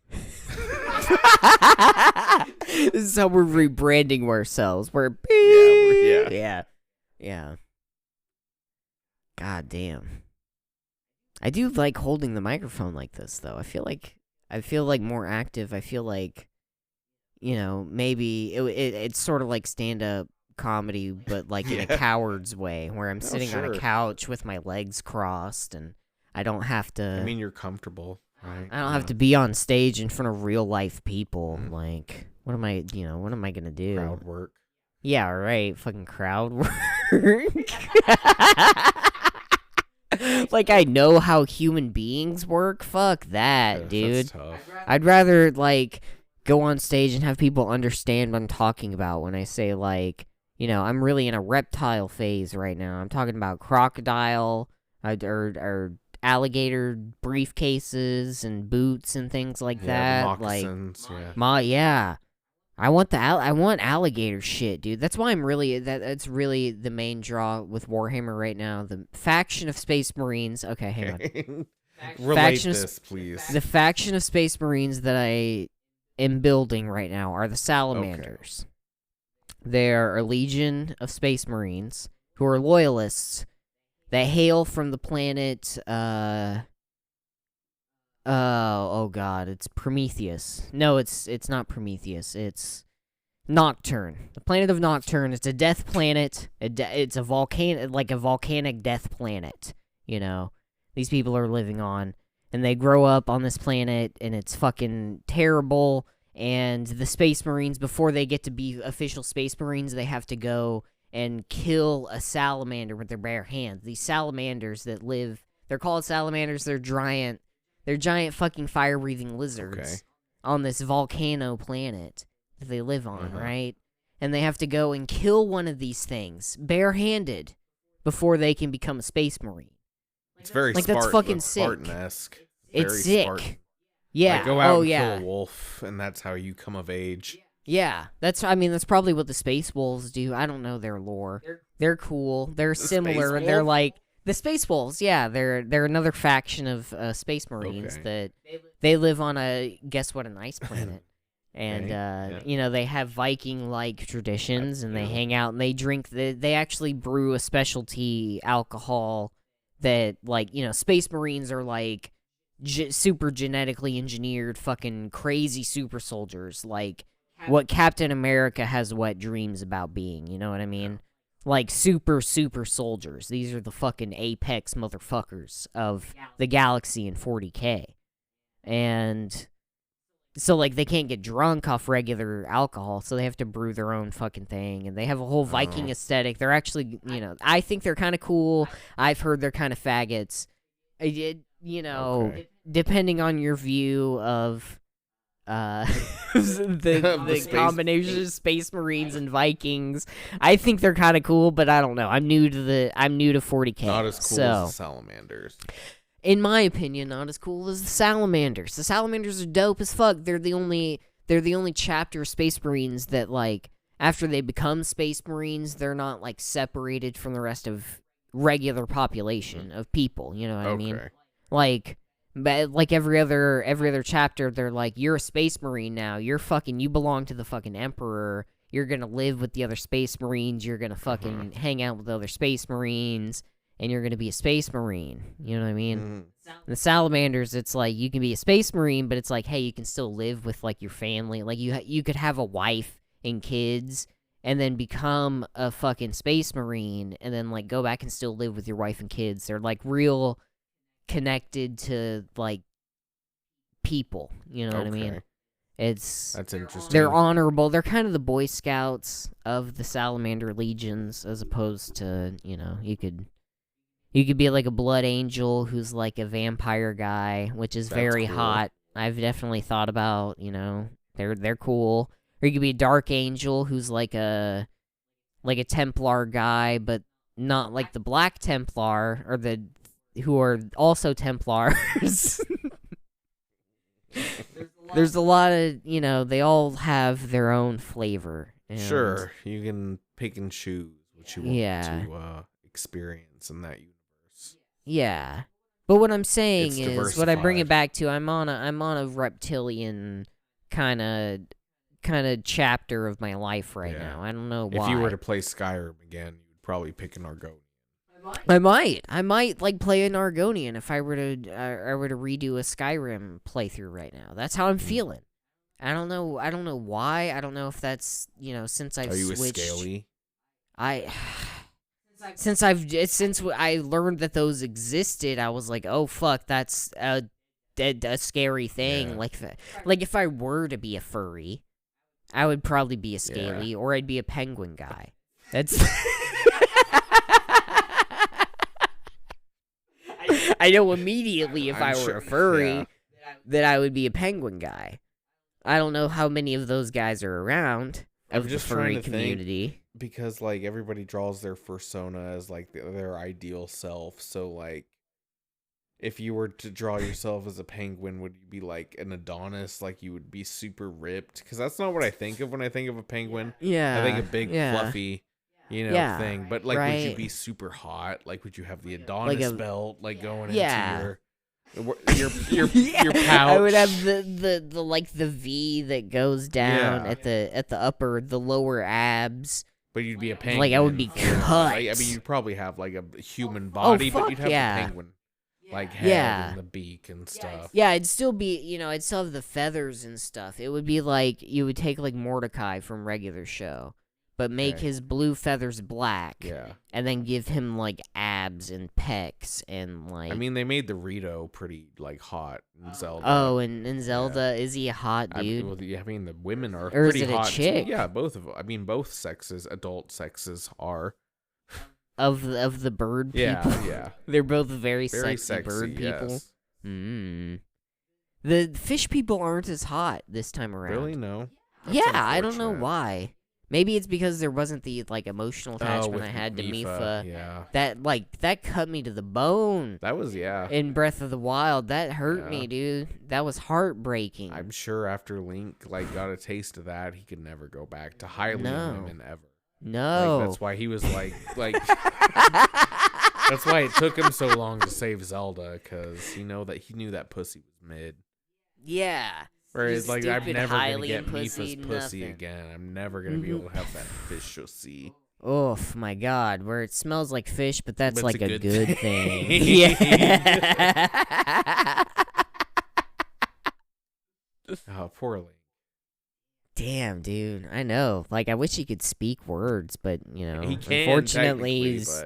This is how we're rebranding ourselves. Yeah. God damn. I do like holding the microphone like this, though. I feel more active. I feel like, maybe it's sort of like stand-up comedy, but in a coward's way, where I'm sitting on a couch with my legs crossed, and I don't have to... I mean, you're comfortable, right? I don't have to be on stage in front of real-life people. What am I gonna do? Crowd work. Yeah, right. Fucking crowd work. I know how human beings work. Fuck that, dude. That's tough. I'd rather go on stage and have people understand what I'm talking about when I say I'm really in a reptile phase right now. I'm talking about crocodile, or alligator briefcases and boots and things like that. The moccasins, yeah. I want alligator shit, dude. That's why that's really the main draw with Warhammer right now. The faction of Space Marines. Okay, hang on. Relate this, please. The faction of Space Marines that I am building right now are the Salamanders. They're a legion of Space Marines who are loyalists that hail from the planet, oh god, it's Prometheus. No, it's not Prometheus. It's Nocturne. The planet of Nocturne. It's a death planet. It's a volcanic death planet. These people are living on, and they grow up on this planet, and it's fucking terrible. And the Space Marines, before they get to be official Space Marines, they have to go and kill a salamander with their bare hands. These salamanders that live, they're called salamanders. They're giant fucking fire-breathing lizards on this volcano planet that they live on, right? And they have to go and kill one of these things barehanded before they can become a Space Marine. It's very that's fucking sick. Spartan-esque. It's sick. Spartan. Yeah. Go out and kill a wolf, and that's how you come of age. Yeah, that's probably what the Space Wolves do. I don't know their lore. They're cool. They're similar. They're like the Space Wolves. Yeah, they're another faction of Space Marines that they live on a ice planet, and they have Viking-like traditions, and they hang out and they drink. They actually brew a specialty alcohol that Space Marines are like super genetically engineered, fucking crazy super soldiers, like what Captain America has wet dreams about being, you know what I mean? Like super soldiers. These are the fucking apex motherfuckers of the galaxy in 40K. And so they can't get drunk off regular alcohol, so they have to brew their own fucking thing, and they have a whole Viking aesthetic. They're actually, I think they're kind of cool. I've heard they're kind of faggots. Depending on your view of the combination of Space Marines and Vikings, I think they're kind of cool, but I don't know. I'm new to 40K. Not as cool as the salamanders. In my opinion, not as cool as the salamanders. The salamanders are dope as fuck. They're the only chapter of Space Marines that after they become Space Marines, they're not separated from the rest of regular population of people. You know what I mean? But every other chapter, they're like, you're a Space Marine now. You belong to the fucking Emperor. You're gonna live with the other Space Marines. You're gonna fucking hang out with other Space Marines, and you're gonna be a Space Marine. You know what I mean? The Salamanders, it's like you can be a Space Marine, but it's like, hey, you can still live with your family. You could have a wife and kids, and then become a fucking Space Marine, and then go back and still live with your wife and kids. They're real connected to people, you know what I mean? That's interesting. They're honorable. They're kind of the Boy Scouts of the Salamander Legions, as opposed to you could be a Blood Angel who's a vampire guy, which is very hot. I've definitely thought about they're cool. Or you could be a Dark Angel who's a Templar guy, but not the Black Templar or who are also Templars. There's a lot of, they all have their own flavor. Sure, you can pick and choose what you want to experience in that universe. Yeah. But what I'm saying is, what I bring it back to, I'm on a reptilian kind of chapter of my life right now. I don't know why. If you were to play Skyrim again, you would probably pick an Argonian. I might play an Argonian if I were to redo a Skyrim playthrough right now. That's how I'm feeling. I don't know why. I don't know if that's since I've switched. Are you a scaly? Since I learned that those existed, I was like, oh fuck, that's a scary thing. Yeah. If I were to be a furry, I would probably be a scaly, or I'd be a penguin guy. That's. I know immediately if I were a furry that I would be a penguin guy. I don't know how many of those guys are around. of the furry community. Because, like, everybody draws their persona as, like, their ideal self. So, like, if you were to draw yourself as a penguin, would you be, like, an Adonis? Like, you would be super ripped? Because that's not what I think of when I think of a penguin. Yeah. I think a big, fluffy, thing. But, like, would you be super hot? Like, would you have the Adonis belt, like, going into your pouch? I would have the like the V that goes down at the lower abs. But you'd be a penguin. Like I would be cut. I mean, you'd probably have like a human body, but you'd have the penguin like head and the beak and stuff. Yeah, I'd still be, I'd still have the feathers and stuff. It would be like you would take like Mordecai from regular show, but make his blue feathers black. Yeah. And then give him like abs and pecs and like. I mean, they made the Rito pretty like hot in Zelda. Oh, and in Zelda, is he a hot dude? I mean, the women are or pretty is it hot. A chick? Yeah, both of them. I mean, both sexes, adult sexes are. Of the bird people. Yeah. They're both very sexy bird people. Yes. The fish people aren't as hot this time around. Really? No. That's I don't know why. Maybe it's because there wasn't the like emotional attachment I had to Mipha. Yeah. That cut me to the bone. That was In Breath of the Wild, that hurt me, dude. That was heartbreaking. I'm sure after Link like got a taste of that, he could never go back to Hylian women ever. No. Like, that's why he was like that's why it took him so long to save Zelda, because he knew that pussy was mid. Yeah. Whereas, like, I'm never going to get pussy, Mipha's pussy again. I'm never going to be able to have that fish see. Oh, my God. Where it smells like fish, but that's like a good thing. Yeah. Oh, poor Link. Damn, dude. I know. Like, I wish he could speak words, but, he can, unfortunately, he's...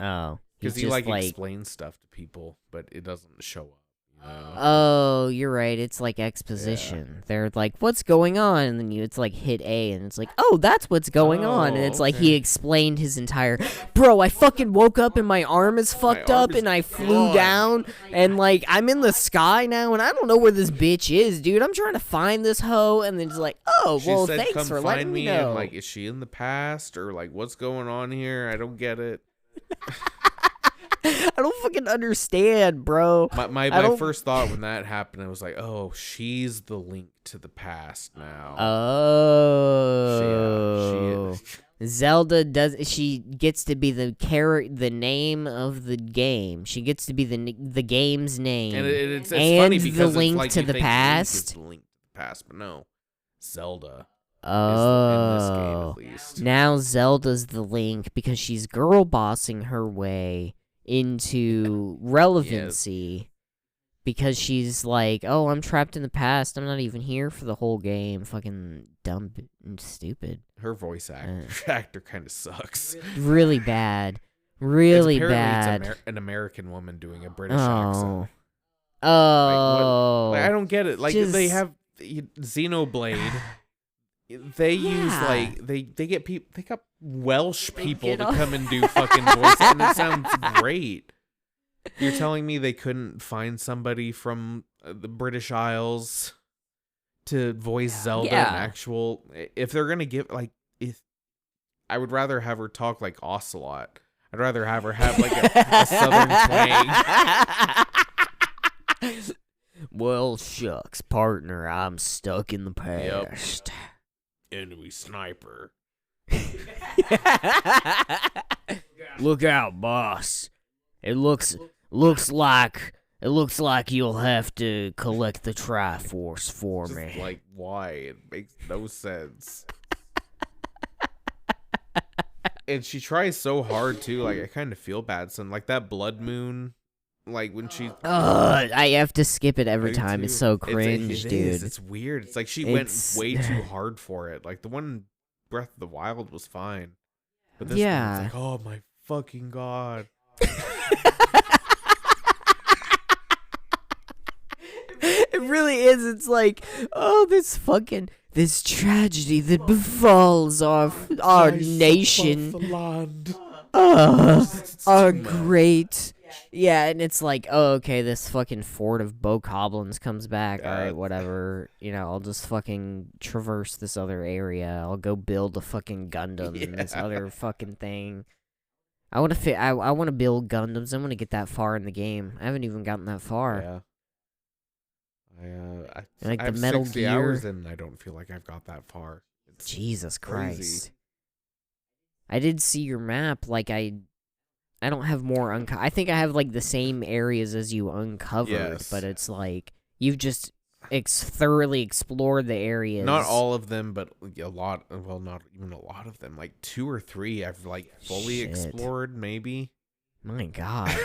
Oh. Because he, like, explains stuff to people, but it doesn't show up. Oh, you're right. It's like exposition. Yeah. They're like, "What's going on?" And then it's like hit A, and it's like, "Oh, that's what's going on." And it's like he explained his entire. Bro, I fucking woke up and my arm is fucked up, and I flew down, and like I'm in the sky now, and I don't know where this bitch is, dude. I'm trying to find this hoe, and then it's like, "Oh, well, thanks for letting me know." And, like, is she in the past, or like what's going on here? I don't get it. I don't fucking understand, bro. My first thought when that happened, I was like, oh, she's the link to the past now. Oh. Zelda she gets to be the name of the game. She gets to be the game's name. And it's funny because the link like to the past. Link is the link to the past, but no. Zelda. Oh, in this game, at least. Now Zelda's the link because she's girl bossing her way into relevancy because she's like, oh, I'm trapped in the past. I'm not even here for the whole game. Fucking dumb and stupid. Her voice actor kind of sucks. Really bad. Really bad. It's an American woman doing a British accent. Oh. Like, I don't get it. Like, they have Xenoblade. They use they got Welsh people to come and do fucking voice, and it sounds great. You're telling me they couldn't find somebody from the British Isles to voice Zelda in actual? If they're gonna give I would rather have her talk like Ocelot. I'd rather have her have like a southern twang. Well, shucks, partner, I'm stuck in the past. Yep. Enemy sniper. Look out, boss. It looks like you'll have to collect the Triforce for me. Like, why? It makes no sense. And she tries so hard too. Like, I kind of feel bad. Son, like that Blood Moon. Like when she, I have to skip it every time. Too. It's so cringe, dude. It's weird. It's like she went way too hard for it. Like the one in Breath of the Wild was fine, but this one's like, oh my fucking god. It really is. It's like, oh, this tragedy that befalls our nation, our great Yeah, and it's like, oh, okay, this fucking fort of bokoblins comes back. All right, whatever. I'll just fucking traverse this other area. I'll go build a fucking Gundam and this other fucking thing. I want to I want to build Gundams. I want to get that far in the game. I haven't even gotten that far. Yeah. I have the Metal 60 Gear. hours and I don't feel like I've got that far. It's Jesus Christ. crazy. I did see your map. Like, I don't have more I think I have, like, the same areas as you uncovered, Yes. but it's like, you've just thoroughly explored the areas. Not all of them, but a lot. Well, not even a lot of them. Like 2 or 3 I've, like, fully explored, maybe. My God.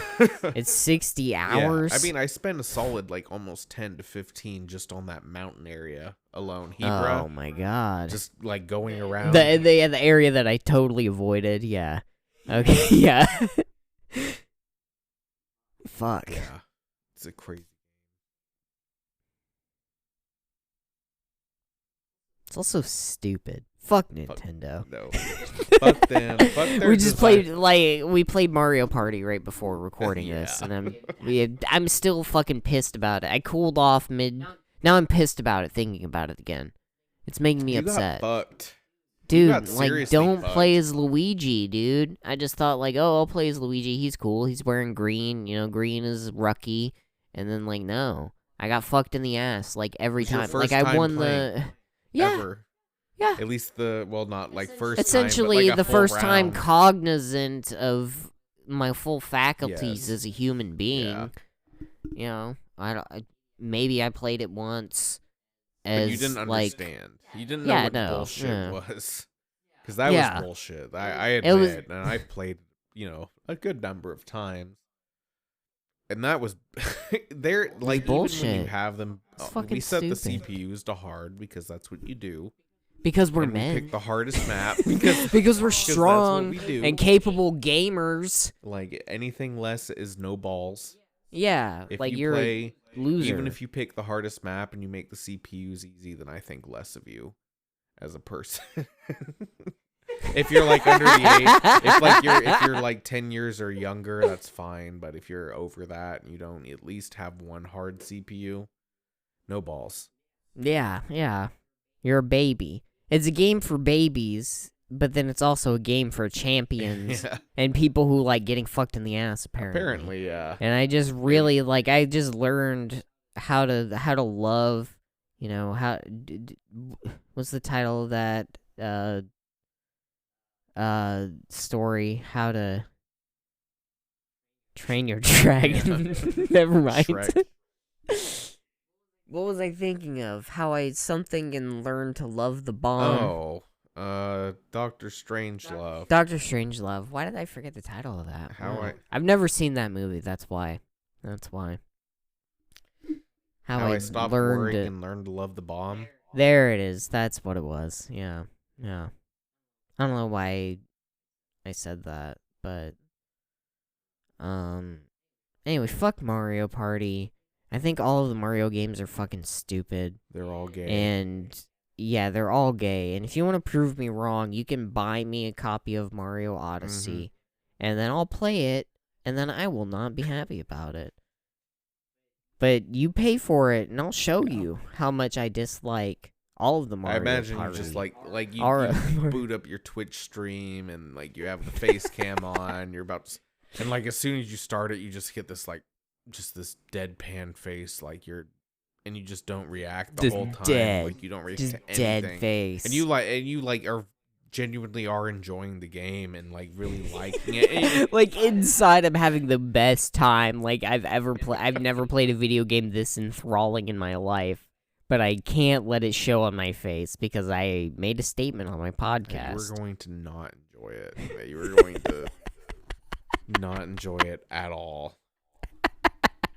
It's 60 hours? Yeah. I mean, I spent a solid, like, almost 10 to 15 just on that mountain area alone. Hebra. Oh, my God. Just, like, going around. The area that I totally avoided, yeah. Okay, yeah. Fuck. Yeah. It's a crazy. It's also stupid. Fuck Nintendo. No. Fuck them. Fuck their We just design. we played Mario Party right before recording this, and I'm still fucking pissed about it. I cooled off mid. Now I'm pissed about it, thinking about it again. It's making me upset. Got fucked. Dude, like, don't play as Luigi, dude. I just thought, like, oh, I'll play as Luigi. He's cool. He's wearing green. Green is Rucky. And then, like, no. I got fucked in the ass, like, every time. Like, I won the... Yeah. Ever. Yeah. At least not, like, first essentially, time, but, like, the first round. time cognizant of my full faculties as a human being. Yeah. Maybe I played it once. But you didn't understand. You didn't know what bullshit was. Because that was bullshit. I admit. And I played, a good number of times. And that was... they're, like, bullshit. Even when you have them... we set stupid. the CPUs to hard because that's what you do. Because we're and men. We pick the hardest map. Because we're strong that's what we do. and capable gamers. Like, anything less is no balls. Yeah, if like you're a loser. Even if you pick the hardest map and you make the CPUs easy, then I think less of you as a person. If you're like under the age, if you're like 10 years or younger, that's fine. But if you're over that and you don't at least have one hard CPU, no balls. Yeah. You're a baby. It's a game for babies, but then it's also a game for champions and people who like getting fucked in the ass, apparently. Yeah. And I just really I just learned how to love, what's the title of that story? How to Train Your Dragon. Never mind. Shrek. What was I thinking of? How I something and learned to love the bomb. Doctor Strangelove. Doctor Strangelove. Why did I forget the title of that? I've never seen that movie. That's why. How I stopped learned worrying and learned to love the bomb. There it is. That's what it was. Yeah. I don't know why I said that, but anyway, fuck Mario Party. I think all of the Mario games are fucking stupid. They're all gay. And yeah, they're all gay. And if you want to prove me wrong, you can buy me a copy of Mario Odyssey, and then I'll play it, and then I will not be happy about it. But you pay for it, and I'll show you how much I dislike all of the Mario Party. I imagine you just like you boot up your Twitch stream, and like you have the face cam on. You're about to, and like as soon as you start it, you just hit this like just this deadpan face, like and you just don't react the whole time. Like you don't react to anything. Dead face. And you are genuinely are enjoying the game and like really liking it. Like inside, I'm having the best time like I've ever played. I've never played a video game this enthralling in my life, but I can't let it show on my face because I made a statement on my podcast. You were going to not enjoy it. You were going to not enjoy it at all.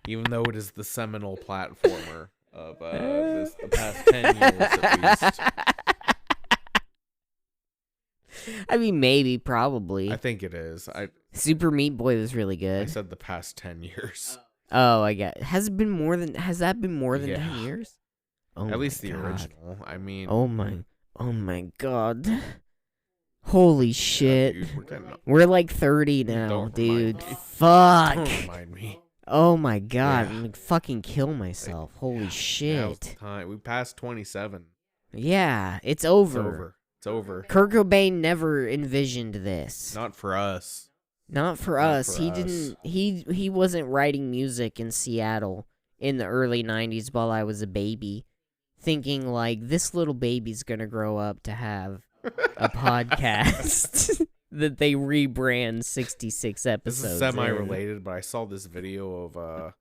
Even though it is the seminal platformer of the past 10 years at least. I mean, maybe, probably. I think it is. Super Meat Boy was really good. I said the past 10 years. Oh, I get. Has that been more than 10 years? Oh, at least the original. I mean, oh my god. Holy shit. Dude, we're like 30 now, Don't dude. Fuck. Don't remind me. Oh my god, Yeah. I'm gonna fucking kill myself. Holy Now's shit. the time. We passed 27. Yeah, it's over. It's over. Kurt Cobain never envisioned this. Not for us. Not for us. He didn't. He wasn't writing music in Seattle in the early 90s while I was a baby, thinking like this little baby's gonna grow up to have a podcast that they rebrand 66 episodes. This is semi-related, but I saw this video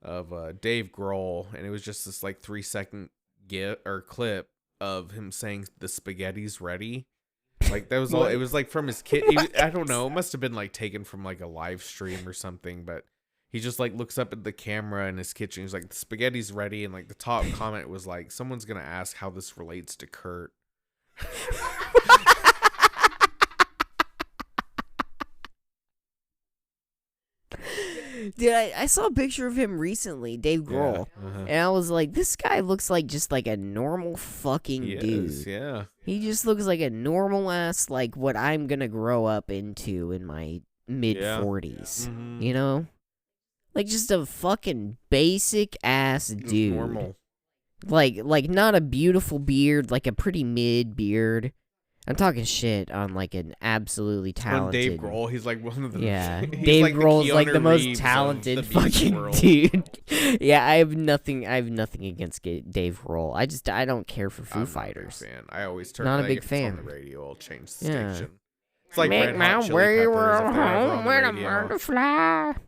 of Dave Grohl, and it was just this like 3-second clip of him saying the spaghetti's ready. Like that was all. It was like from his kid. I don't know. It must have been like taken from like a live stream or something. But he just like looks up at the camera in his kitchen. He's like, the spaghetti's ready, and like the top comment was like, someone's gonna ask how this relates to Kurt. Dude, I saw a picture of him recently, Dave Grohl, and I was like, this guy looks like just like a normal fucking dude. Yeah. He just looks like a normal ass, like what I'm gonna grow up into in my mid-40s. Mm-hmm. You know? Like just a fucking basic ass dude. Normal. Like not a beautiful beard, like a pretty mid beard. I'm talking shit on like an absolutely talented. Dave Grohl, he's like one of the. Dave like Grohl's like the most Reeves talented the fucking world. dude. Yeah, I have nothing against Dave Grohl. I don't care for Foo Fighters. Not a big fan. I always turn. Not a like, big if fan. It's on the radio, I'll change the Yeah. station. It's like Make Red my Hot Chili way Peppers world if they're ever home on when the I'm radio. on the fly. 'Cause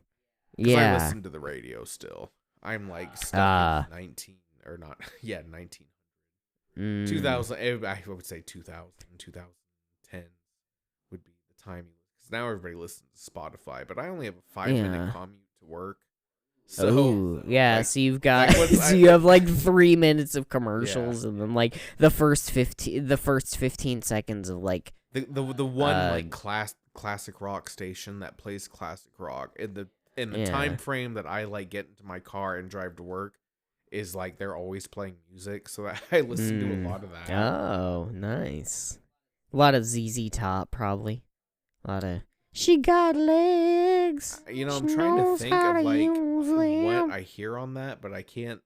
Yeah. I listen to the radio still. I'm like stuck in 19 or not. Yeah, 19. 2000. I would say 2000, 2010 would be the timing. Because now everybody listens to Spotify, but I only have a 5-minute commute to work. So Ooh, yeah, like, so you've got like you have like 3 minutes of commercials and then like the first 15 seconds of like the one like classic rock station that plays classic rock in the time frame that I like get into my car and drive to work is like they're always playing music, so I listen to a lot of that. Oh, nice. A lot of ZZ Top probably. A lot of She Got Legs. You know, I'm trying to think of like what I hear on that, but I can't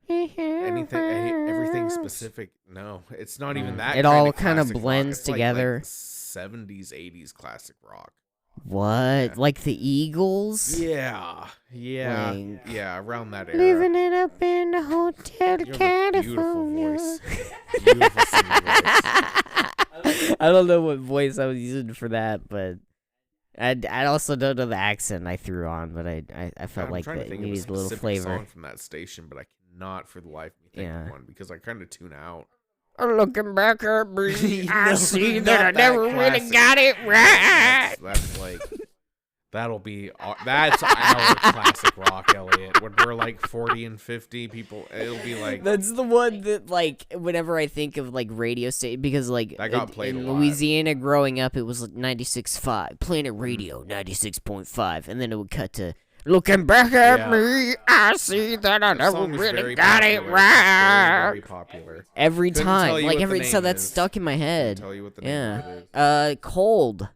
everything specific. No, it's not even that. It all kind of blends rock. together. Like 70s, 80s classic rock. What? Yeah. Like the Eagles? Yeah, around that era. Living it up in the Hotel California. Beautiful singing voice. I don't know what voice I was using for that, but I also don't know the accent I threw on, but I felt like that it needed a little flavor. Song from that station, but I cannot for the life of me think of one because I kind of tune out. Looking back at me, I see that I never really got it right. That's like, that's our classic rock, Elliott. When we're like 40 and 50, people, it'll be like. That's the one that, like, whenever I think of, like, radio station, because, like, that got played in a lot. Louisiana growing up, it was like 96.5, Planet Radio 96.5 and then it would cut to. Looking back at me, I see that I never really got it right. Very popular. Every Couldn't time, like so name that's is. stuck in my head. Tell you what the name of it is. Cold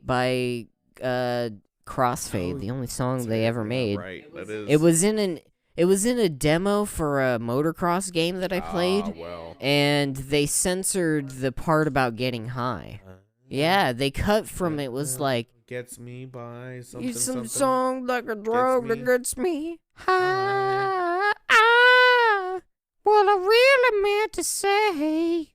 by Crossfade, the only song they ever made. Right, that is. It was in a demo for a motocross game that I played, and they censored the part about getting high. Yeah, they cut from it. Was like. Gets me by something. It's some song like a drug that gets me high. What I really meant to say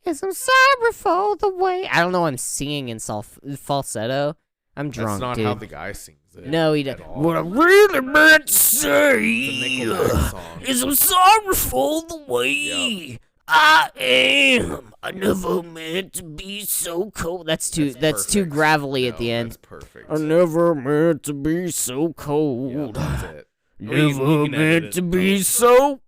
is I'm sorry for the way. I don't know. I'm singing in falsetto. I'm drunk, That's not dude. how the guy sings it. No, he doesn't. What I really meant to say is I'm sorry for the way I am. I never meant to be so cold. That's too gravelly at the end. That's perfect. I never meant to be so cold. Yeah, that's it. Never meant to be so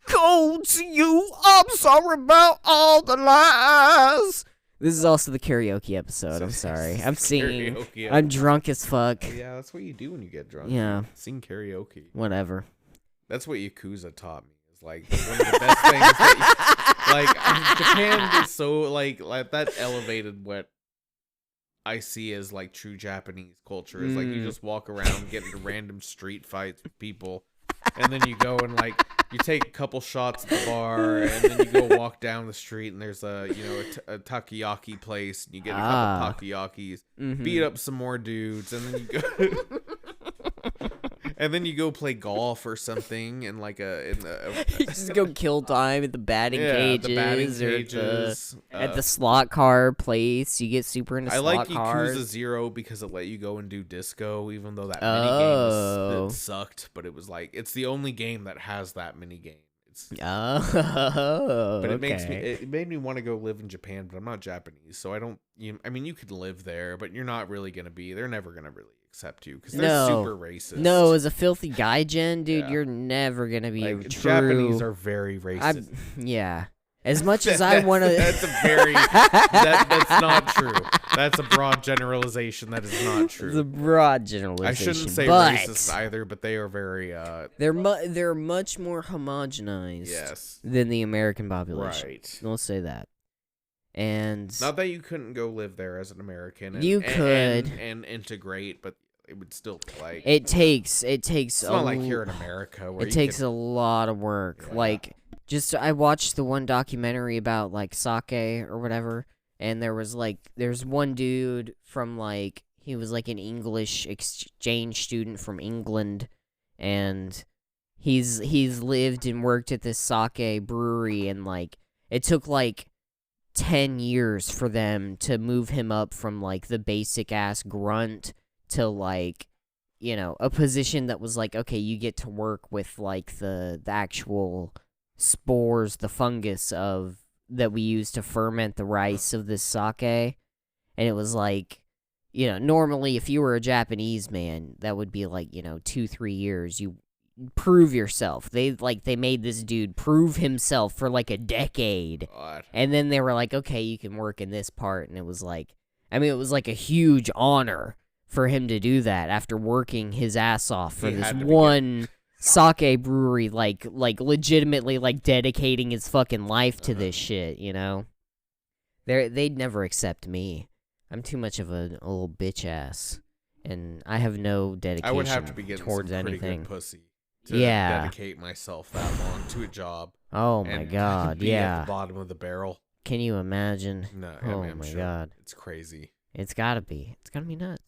cold to you. I'm sorry about all the lies. This is also the karaoke episode. I'm sorry. I'm singing. I'm drunk as fuck. Yeah, that's what you do when you get drunk. Yeah. Sing karaoke. Whatever. That's what Yakuza taught me. is like one of the best things that Japan is so like that elevated what I see as like true Japanese culture is like you just walk around, get into random street fights with people, and then you go and like you take a couple shots at the bar, and then you go walk down the street, and there's a takoyaki place, and you get a couple takoyakis, beat up some more dudes, and then you go. And then you go play golf or something, and like you just go kill time at the batting cages, or at the slot car place. You get super into slot cars. I like Yakuza 0 because it let you go and do disco, even though that minigame sucked. But it was like it's the only game that has that minigame. But it made me want to go live in Japan, but I'm not Japanese, so I don't. I mean, you could live there, but you're not really gonna be. They're never gonna really accept you because they're super racist. No, as a filthy gaijin, dude, you're never gonna be like, true. Japanese are very racist. Yeah. As much as I want to... That's a very... that's not true. That's a broad generalization. That is not true. It's a broad generalization. I shouldn't say racist either, but they are very... They're much more homogenized than the American population. Right. We'll say that. And... Not that you couldn't go live there as an American. You could. And integrate, but it would still like... It takes it's not like here in America where it takes a lot of work. Yeah. Like... I watched the one documentary about, like, sake or whatever, and there's one dude from, like, he was, like, an English exchange student from England, and he's lived and worked at this sake brewery, and, like, it took, like, 10 years for them to move him up from, like, the basic-ass grunt to, like, a position that was, like, okay, you get to work with, like, the actual... spores, the fungus that we use to ferment the rice of this sake, and it was like, normally if you were a Japanese man, that would be like, 2-3 years. You prove yourself. They made this dude prove himself for like a decade, and then they were like, okay, you can work in this part, and it was like, it was like a huge honor for him to do that after working his ass off for this one sake brewery, like legitimately, like, dedicating his fucking life to this shit, They'd never accept me. I'm too much of a little bitch ass, and I have no dedication. I would have to be getting towards some pretty anything. Good pussy to dedicate myself that long to a job. Oh my god, be at the bottom of the barrel. Can you imagine? No, I'm my god, it's crazy. It's gotta be. It's gotta be nuts.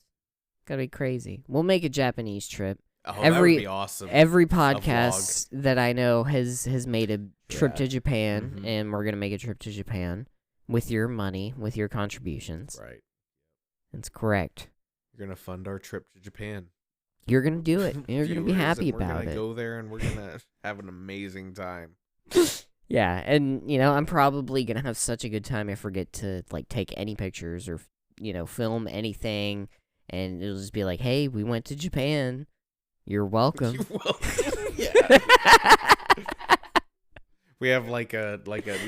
It's gotta be crazy. We'll make a Japanese trip. Oh, that would be awesome. Every podcast that I know has made a trip to Japan, and we're going to make a trip to Japan with your money, with your contributions. Right. That's correct. You're going to fund our trip to Japan. You're going to do it. You're going to be happy about it. We're going to go there, and we're going to have an amazing time. Yeah, and, I'm probably going to have such a good time I forget to, like, take any pictures or, film anything, and it'll just be like, hey, we went to Japan. You're welcome. You're welcome. Yeah. We have we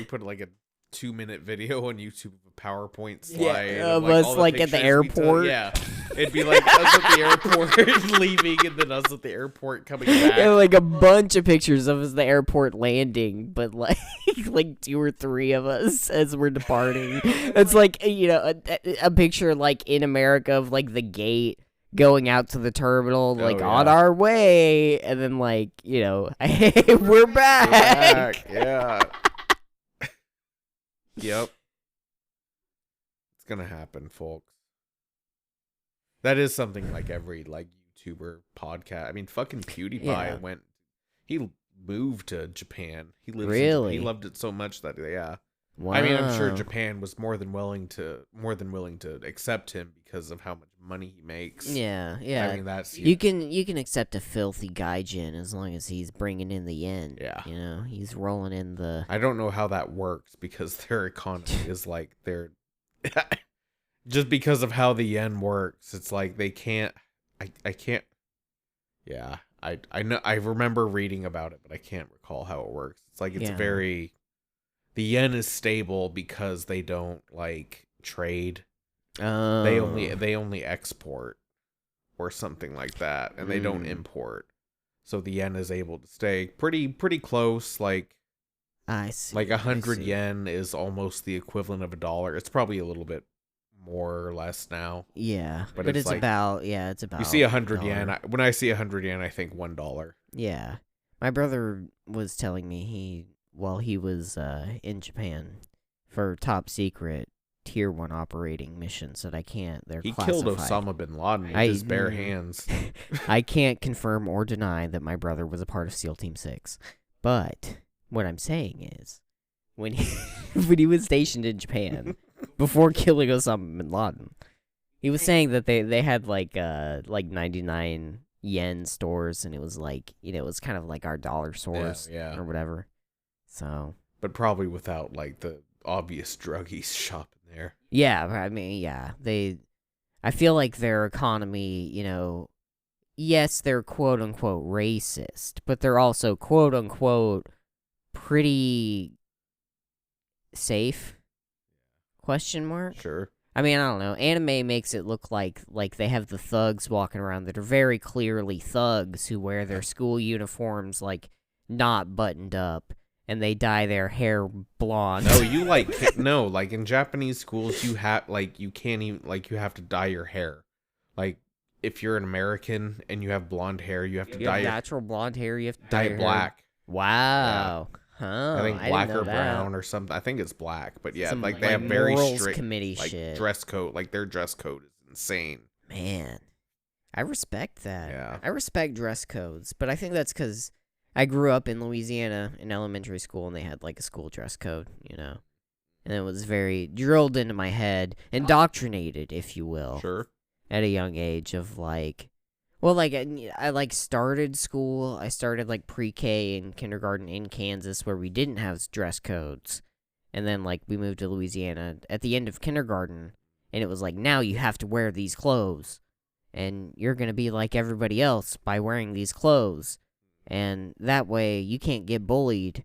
put like a 2-minute video on YouTube of a PowerPoint slide of us like at the airport. Yeah, it'd be like us at the airport leaving, and then us at the airport coming back. Yeah, like a bunch of pictures of us at the airport landing, but like 2 or 3 of us as we're departing. It's like a picture like in America of like the gate. Going out to the terminal, on our way, and then, hey, we're back. Yeah. Yep. It's gonna happen, folks. That is something like every, YouTuber podcast. I mean, fucking PewDiePie went... He moved to Japan. He loved it so much that, Wow. I mean, I'm sure Japan was more than willing to accept him because of how much money he makes. Yeah. I mean, that's you can accept a filthy gaijin as long as he's bringing in the yen. Yeah, he's rolling in the. I don't know how that works because their economy is like they're just because of how the yen works. It's like they can't. I can't. Yeah, I know. I remember reading about it, but I can't recall how it works. It's like it's very. The yen is stable because they don't trade. They only export or something like that, and they don't import. so the yen is able to stay pretty close. Like I see. Like 100 yen is almost the equivalent of $1. It's probably a little bit more or less now. Yeah, but it's like, it's about. You see 100 yen. When I see 100 yen, I think $1. Yeah, my brother was telling me he was in Japan for top secret tier 1 operating missions that I can't. They're classified. Killed Osama bin Laden with his bare hands. I can't confirm or deny that my brother was a part of SEAL Team 6, but what I'm saying is, when he was stationed in Japan before killing Osama bin Laden, he was saying that they had like 99 yen stores, and it was like, it was kind of like our dollar stores or whatever. So, but probably without like the obvious druggies shopping there. Yeah, I mean, I feel like their economy, yes, they're quote unquote racist, but they're also quote unquote pretty safe? Question mark? Sure. I mean, I don't know. Anime makes it look like they have the thugs walking around that are very clearly thugs who wear their school uniforms like not buttoned up, and they dye their hair blonde. No, like in Japanese schools, you have you can't even you have to dye your hair. Like if you're an American and you have blonde hair, you have to dye natural blonde hair. You have to dye it black. Wow. Yeah. Huh, I think black or brown or something. I think it's black, but yeah, some, they have very strict committee shit. Dress code. Like their dress code is insane. Man, I respect that. Yeah, I respect dress codes, but I think that's because I grew up in Louisiana in elementary school, and they had like a school dress code, and it was very drilled into my head, indoctrinated, if you will. Sure. At a young age of I started school. I started like pre-K and kindergarten in Kansas where we didn't have dress codes. And then we moved to Louisiana at the end of kindergarten, and it was like, now you have to wear these clothes. And you're going to be like everybody else by wearing these clothes. And that way you can't get bullied.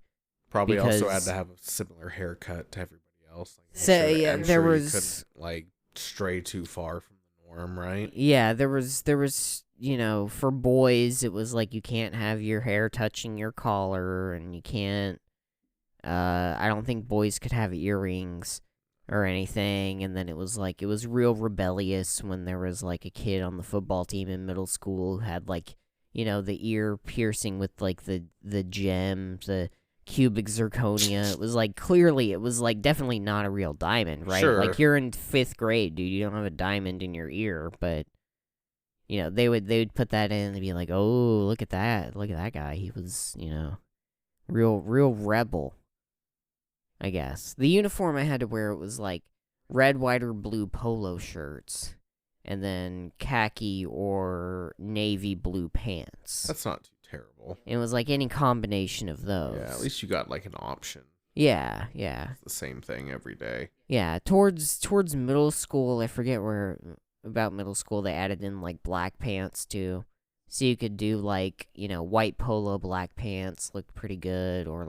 Probably also had to have a similar haircut to everybody else. There was you couldn't stray too far from the norm, right? Yeah, there was for boys, it was like you can't have your hair touching your collar, and you can't, I don't think boys could have earrings or anything, and then it was real rebellious when there was a kid on the football team in middle school who had the ear piercing with the gem, the cubic zirconia. It was clearly, it was definitely not a real diamond, right? Sure. You're in 5th grade, dude, you don't have a diamond in your ear, but they would put that in and be like, oh, look at that guy. He was, real rebel, I guess. The uniform I had to wear, it was red, white, or blue polo shirts, and then khaki or navy blue pants. That's not too terrible. It was any combination of those. Yeah, at least you got an option. Yeah. It's the same thing every day. Yeah, towards middle school, I forget about middle school, they added in black pants too, so you could do white polo black pants looked pretty good, or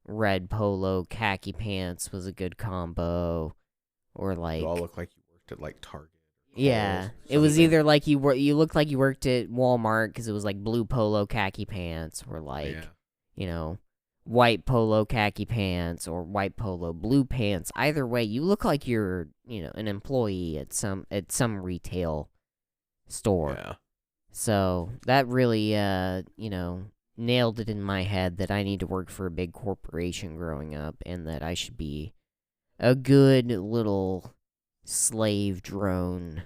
red polo khaki pants was a good combo, or you all look like you worked at Target. Yeah, it was either you looked like you worked at Walmart because it was blue polo khaki pants, or white polo khaki pants or white polo blue pants. Either way, you look like you're, an employee at some retail store. Yeah. So that really, nailed it in my head that I need to work for a big corporation growing up, and that I should be a good little slave drone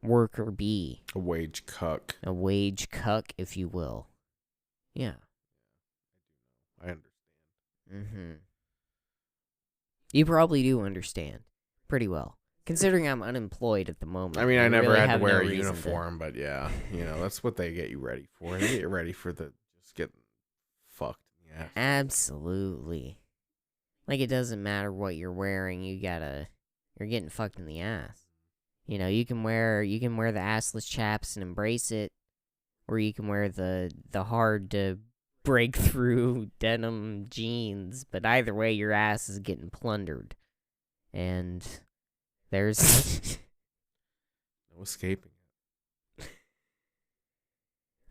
worker bee. A wage cuck. A wage cuck, if you will. Yeah. I understand. Mm-hmm. You probably do understand pretty well, considering I'm unemployed at the moment. I mean, I never really had to wear a uniform, but yeah, that's what they get you ready for. They get you ready for just getting fucked in the ass. Absolutely. It doesn't matter what you're wearing, you're getting fucked in the ass. You can wear the assless chaps and embrace it, or you can wear the hard to breakthrough denim jeans, but either way your ass is getting plundered, and there's no escaping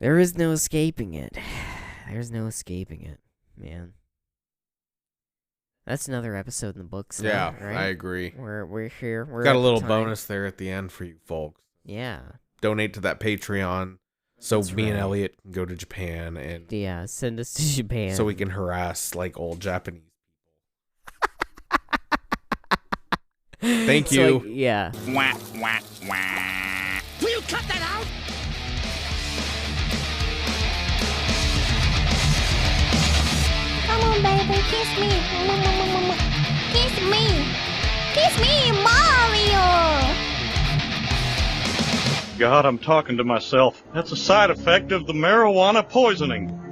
There is no escaping it. There's no escaping it, man. That's another episode in the books. Yeah, now, right? I agree. We're here. We're got a little bonus there at the end for you folks. Yeah. Donate to that Patreon so That's me and right. Elliott can go to Japan and send us to Japan so we can harass like old Japanese people. Thank you. Like, yeah. Wah, wah, wah. Will you cut that out? Come on, baby, kiss me. Kiss me. Kiss me, Mario. God, I'm talking to myself. That's a side effect of the marijuana poisoning.